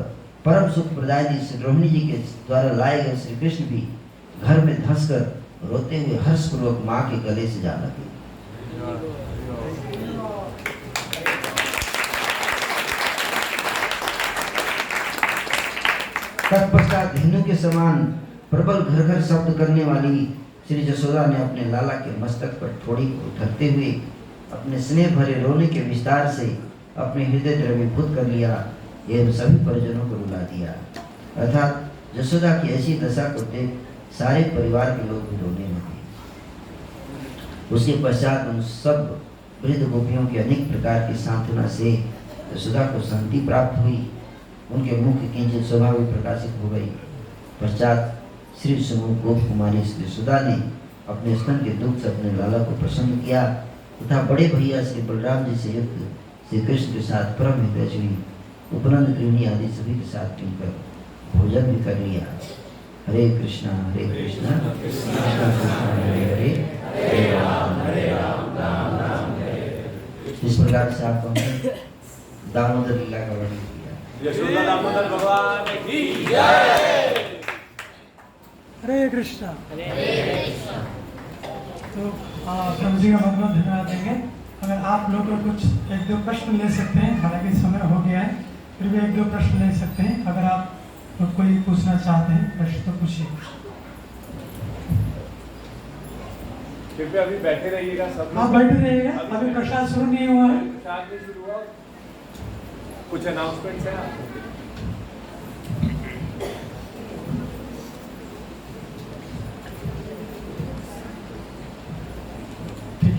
परम सुख प्रदायिनी श्री रोहिणी जी के द्वारा लाए गए श्री कृष्ण भी घर में धंसकर रोते हुए हर्षपूर्वक माँ के गले से जा लगे। तत्पश्चात धेनु के समान प्रबल घर घर शब्द करने वाली श्री यशोदा ने अपने लाला के मस्तक पर थोड़ी को उठकते हुए अपने स्नेह भरे रोने के विस्तार से अपने हृदय द्रवीभूत कर लिया एवं सभी परिजनों को रुला दिया। अर्थात यशोदा की ऐसी दशा को देख सारे परिवार के लोग भी रोने लगे। उसके पश्चात उन सब वृद्ध गोपियों की अनेक प्रकार की सांत्वना से यशोदा को शांति प्राप्त हुई। उनके मुख की किंचित शोभा भी प्रकाशित हो गई। पश्चात श्री समूह गोप कुमारी श्री यशोदा ने अपने स्तन के दुख से अपने लाला को प्रसन्न किया तथा बड़े भैया श्री बलराम जी से युक्त श्री कृष्ण के साथ परम हितैषी उपनंद गृहिणी आदि सभी के साथ मिलकर भोजन भी कर लिया। हरे कृष्णा कृष्णा कृष्णा हरे हरे, हरे राम राम राम हरे। इस प्रकार से आपको हमने दामोदर लीला का वर्णन किया। यशोदा दामोदर भगवान की जय। हरे कृष्णा। तो प्रभु जी का बहुत बहुत धन्यवाद देंगे। अगर आप लोग कुछ एक दो प्रश्न ले सकते हैं, हालांकि समय हो गया है, फिर भी एक दो प्रश्न ले सकते हैं। अगर आप लोग कोई पूछना चाहते हैं प्रश्न तो पूछिए। कृपया अभी बैठे रहिएगा सब। आप बैठे रहिएगा, अभी प्रसाद शुरू नहीं हुआ है। प्रसाद नहीं शुरू हुआ। कुछ अनाउंसमेंट्स है आपको?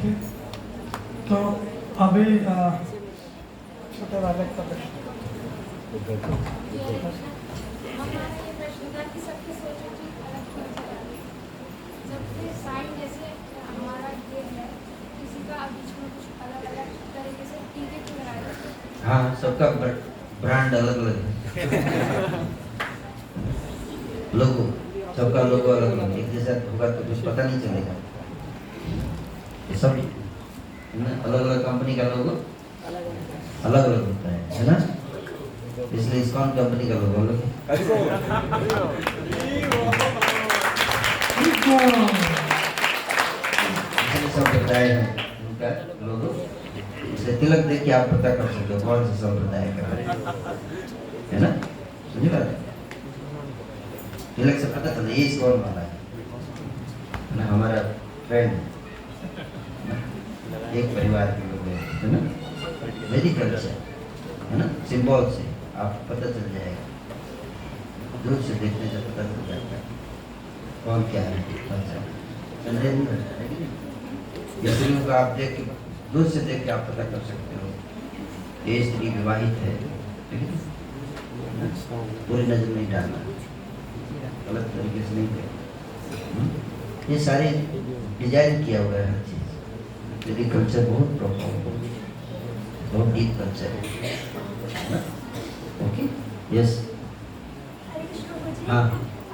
ठीक है, तो अभी छोटे बालक का प्रश्न। हमारा ये प्रश्न था कि सबकी सोचें कि अलग क्यों हो जाती है। सबके साइन जैसे हमारा ये है, किसी का बीच में कुछ अलग अलग तरीके से टीके क्यों लगाए जाते हैं? हाँ, सबका ब्रांड अलग अलग है। लोगो, सबका लोगो अलग अलग, एक जैसा होगा तो कुछ पता नहीं चलेगा। ये सब अलग अलग कंपनी का लोगो अलग अलग होता है ना? इसलिए इस्कॉन कंपनी का लोगो अलग है। संप्रदाय है उनका लोगो, इसलिए तिलक देख के आप पता कर सकते हो कौन सा संप्रदाय का है ना? समझे बात? तिलक से पता चलता ये इस्कॉन वाला है ना, हमारा फ्रेंड एक परिवार के लोग हैं, है ना? वेरी कल्चर है ना, सिंबल से आप पता चल जाएगा, दूर से देखने से पता चल जाता है कौन क्या है। संदेह नहीं रहता है कि ये स्त्रियों का आप देख के, दूर से देख के आप पता कर सकते हो ये स्त्री विवाहित है, पूरी नजर नहीं डालना, गलत तरीके से नहीं देखना। ये सारे डिजाइन किया हुआ है हर चीज, यदि कल्चर बहुत प्रोफाउंड, बहुत डीप कल्चर है। ओके, यस, हरे कृष्ण जी, हाँ।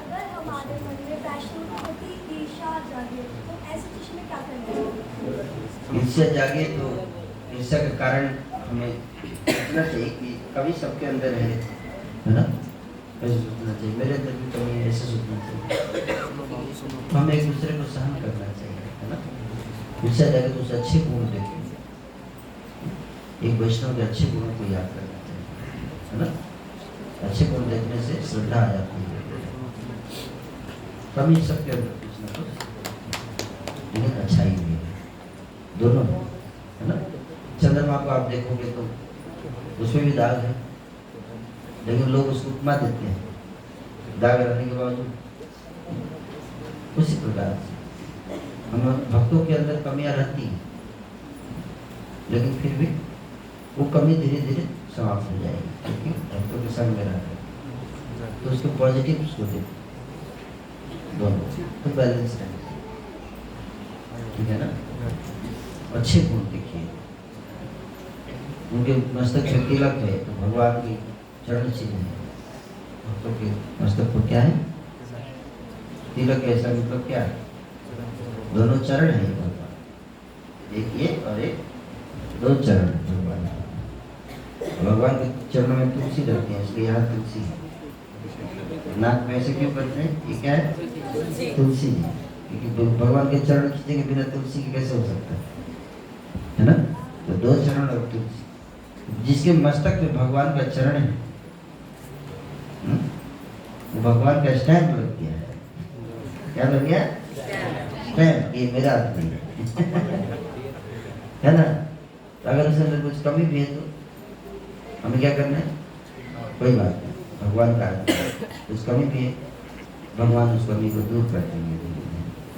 अगर हमारे मन में वैष्णव के प्रति ईर्ष्या जागे तो ऐसी स्थिति में क्या करना चाहिए? ईर्ष्या जागे तो ईर्ष्या का कारण हमें सोचना चाहिए कि कभी सबके अंदर है ना? ऐसे सोचना चाहिए, मेरे अंदर भी कमी है, ऐसे सोचना चाहिए। तो हमें एक दूसरे को सहन करना चाहिए, है ना? ईर्ष्या जागे तो उसे अच्छे गुण देखें, एक वैष्णव के अच्छे गुणों को याद करना चाहिए, है ना? अच्छे गुण देखने से श्रद्धा आ जाती है। कमी सबके अंदर कुछ ना कुछ, लेकिन अच्छाई भी है, दोनों है ना? चंद्रमा को आप देखोगे तो उसमें भी दाग है, लेकिन लोग उसको उपमा देते हैं दाग रहने के बावजूद। उसी प्रकार से हम भक्तों के अंदर कमियां रहती हैं, लेकिन फिर भी वो कमी धीरे धीरे समाप्त हो जाएगी, क्योंकि भक्तों के संग में रहते हैं। तो उसके पॉजिटिव उसको देखो, दोनों तो बैलेंस रहेगा, ठीक है ना? अच्छे गुण देखिए, उनके मस्तक पे तिलक है तो भगवान की चरण चिन्ह है, भक्तों के मस्तक पर क्या है? तिलक है, ऐसा मतलब क्या है? दोनों चरण है भगवान, एक ये और एक दो चरण भगवान। भगवान के चरणों में तुलसी रहती है, इसलिए यहाँ तुलसी है। नाक में ऐसे क्यों करते हैं? ये क्या है? तुलसी है, क्योंकि भगवान के चरण खींचेंगे बिना तुलसी के कैसे हो सकता है ना? तो दो चरण और तुलसी, जिसके मस्तक पे भगवान का चरण है वो भगवान का स्टैंप लग गया है। क्या लग गया? स्टैंप, ये मेरा आदमी है ना? तो अगर उसके अंदर कुछ कमी भी है तो हमें क्या करना है? कोई बात नहीं, भगवान का कुछ कमी भी है, भगवान उस कमी को दूर कर देंगे,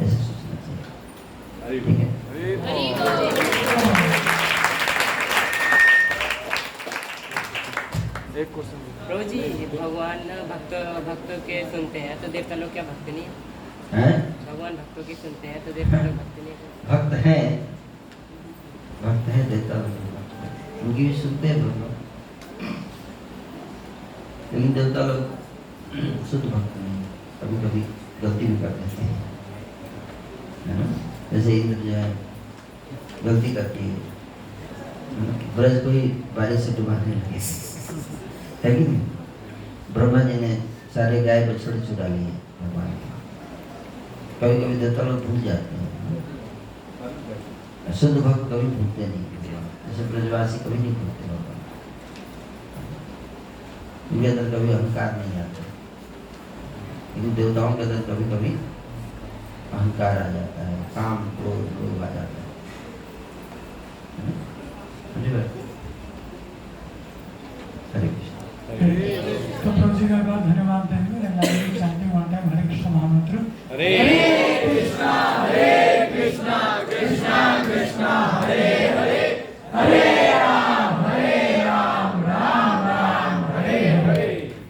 ऐसे सोचना चाहिए, ठीक है? एक क्वेश्चन प्रभु जी, भगवान भक्तों के सुनते हैं तो देवता लोग क्या भक्त नहीं है? हैं? भगवान भक्तों की सुनते हैं तो देवता लोग भक्त नहीं है? भक्त है देवता लोग, उनकी भी सुनते हैं भगवान, लेकिन देवता लोग शुद्ध भक्त नहीं, कभी कभी गलती भी कर देते हैं, है ना? जैसे इंद्र जो है गलती करती है, ब्रज को ही बारिश से डुबाने लगे, है कि नहीं? ब्रह्मा जी ने सारे गाय बछड़े चुरा लिए भगवान के, कभी कभी देवता लोग भूल जाते हैं, शुद्ध भक्त कभी भूलते नहीं, जैसे ब्रजवासी कभी नहीं भूलते भगवान, उनके अंदर कभी अहंकार नहीं आता, लेकिन देवताओं के अंदर कभी कभी अहंकार आ जाता है, काम क्रोध लोभ आ जाता है, हरे कृष्ण। तो प्रभु जी का बहुत धन्यवाद देंगे। चैंटिंग वन टाइम हरे कृष्ण महामंत्र। हरे कृष्णा कृष्णा कृष्णा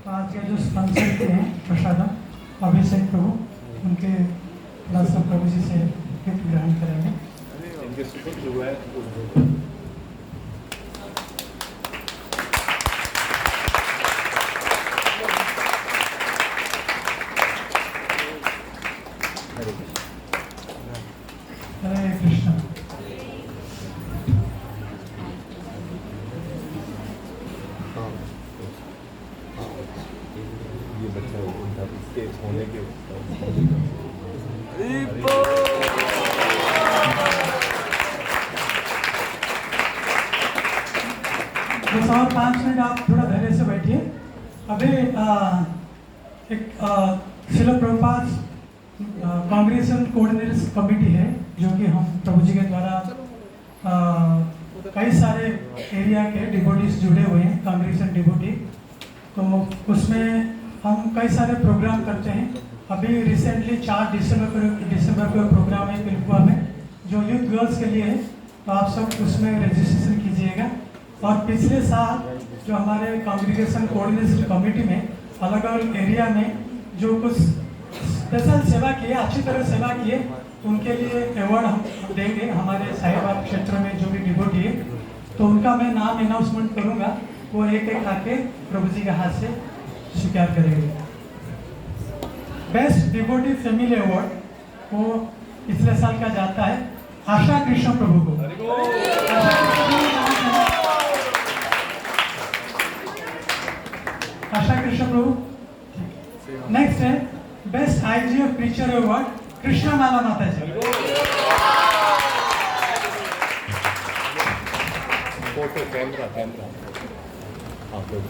आज के जो स्पॉन्सर थे हैं प्रसादम अभिषेक प्रभु, उनके प्लस प्रभु जी से गिफ्ट ग्रहण करेंगे। इनके सुपुत्र जो है हरे कृष्ण। ये बच्चा उनका इसके होने के बस और 5 मिनट आप थोड़ा धैर्य से बैठिए। अभी एक शिला प्रभुपाद कांग्रेसन कोऑर्डिनेटर्स कमेटी है, जो कि हम प्रभु जी के द्वारा कई सारे एरिया के डिवोटीज जुड़े हुए हैं, कांग्रेसन डिवोटी। तो उसमें हम कई सारे प्रोग्राम करते हैं। अभी रिसेंटली 4 दिसंबर को प्रोग्राम है पिलकुआ में, जो यूथ गर्ल्स के लिए है, तो आप सब उसमें रजिस्ट्रेशन कीजिएगा। और पिछले साल जो हमारे कांग्रेगेशन कोऑर्डिनेशन कमेटी में अलग अलग एरिया में जो कुछ स्पेशल सेवा किए, अच्छी तरह सेवा किए, उनके लिए अवार्ड हम देंगे हमारे साहिबाग क्षेत्र में जो भी डिवोटी है। तो उनका मैं नाम अनाउंसमेंट करूंगा, वो एक एक आके प्रभु जी के हाथ से स्वीकार करेंगे। बेस्ट डिवोटी फैमिली अवार्ड वो पिछले साल का जाता है आशा कृष्ण प्रभु को। आशा कृष्ण प्रभु। नेक्स्ट है best IGF preacher award Krishna Mala Mata ji. Photo camera आप लोग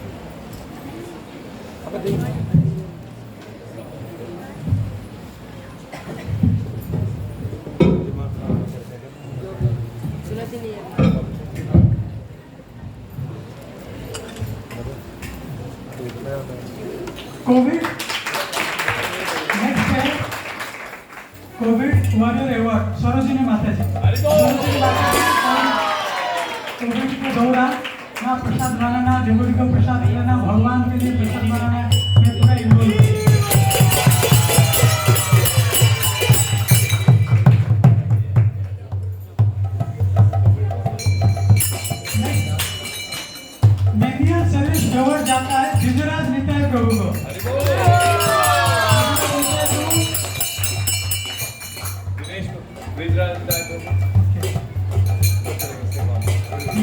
सुनाती नहीं है। कोविड नेक्स्ट है covid warrior award Sarojini Mata ji. Sarojini Mata जी कोविड के दौरान ना प्रसाद बनाना, डिवोटी को प्रसाद देना, भगवान के लिए प्रसाद बनाना में पूरा इन्वॉल्व है। मेनिया सर्विस अवार्ड जाता है गिरिराज निताय प्रभु को।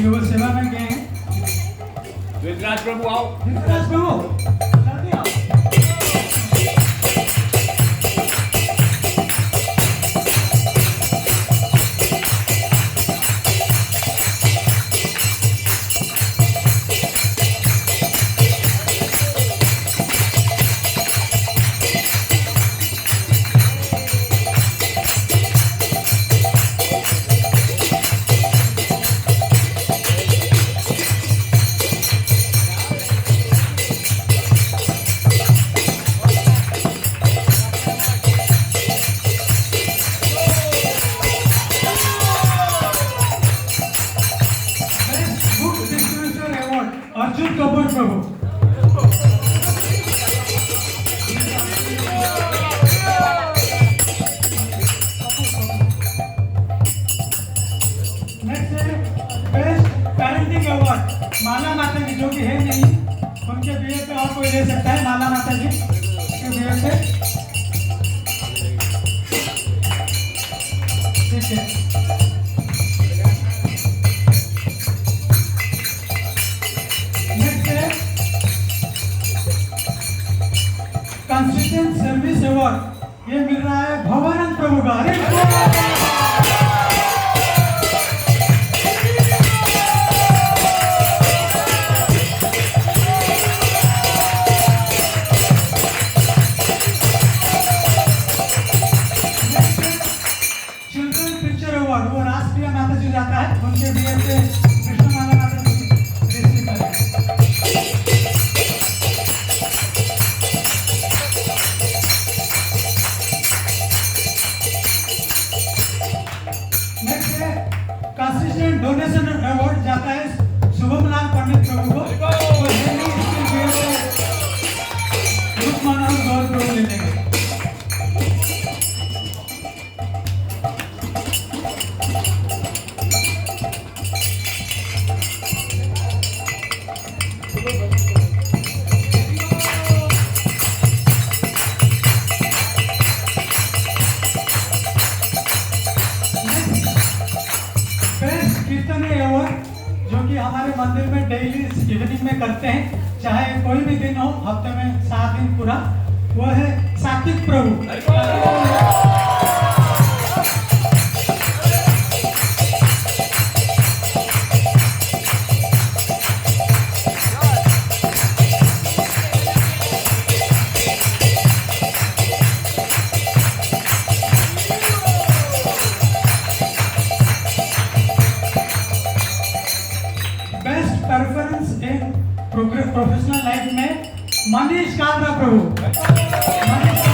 वो सेवा में गए हैं। गिरिराज प्रभु आओ। गिरिराज प्रभु जल्दी आओ। अर्जुन कपूर प्रभु। नेक्स्ट है बेस्ट पेरेंटिंग अवार्ड माला माता जी, जो कि है नहीं, उनके बीए पे और कोई ले सकता है। माला माता जी के बीए पे ठीक है। कंसिस्टेंट सर्विस अवार्ड ये मिल रहा है भवानंद प्रभु का। चिल्ड्रन पिक्चर अवार्ड वो राष्ट्रीय माता जी जाता है, उनके बीए पे कृष्ण माला माता जी रिसीव करेंगे। नेक्स्ट है कंसिस्टेंट डोनेशन अवार्ड जाता है शुभम लाल पंडित प्रभु को। वो हेल्दी स्किल पीरियड से ग्रुप मनोहर गौर प्रभु ले लेंगे। बेस्ट कीर्तनीय अवार्ड जो कि हमारे मंदिर में डेली इवनिंग में करते हैं, चाहे कोई भी दिन हो, हफ्ते में 7 दिन पूरा, वो है Satvik Prabhu. Best performance in professional life में मनीष कालरा प्रभु। मनीष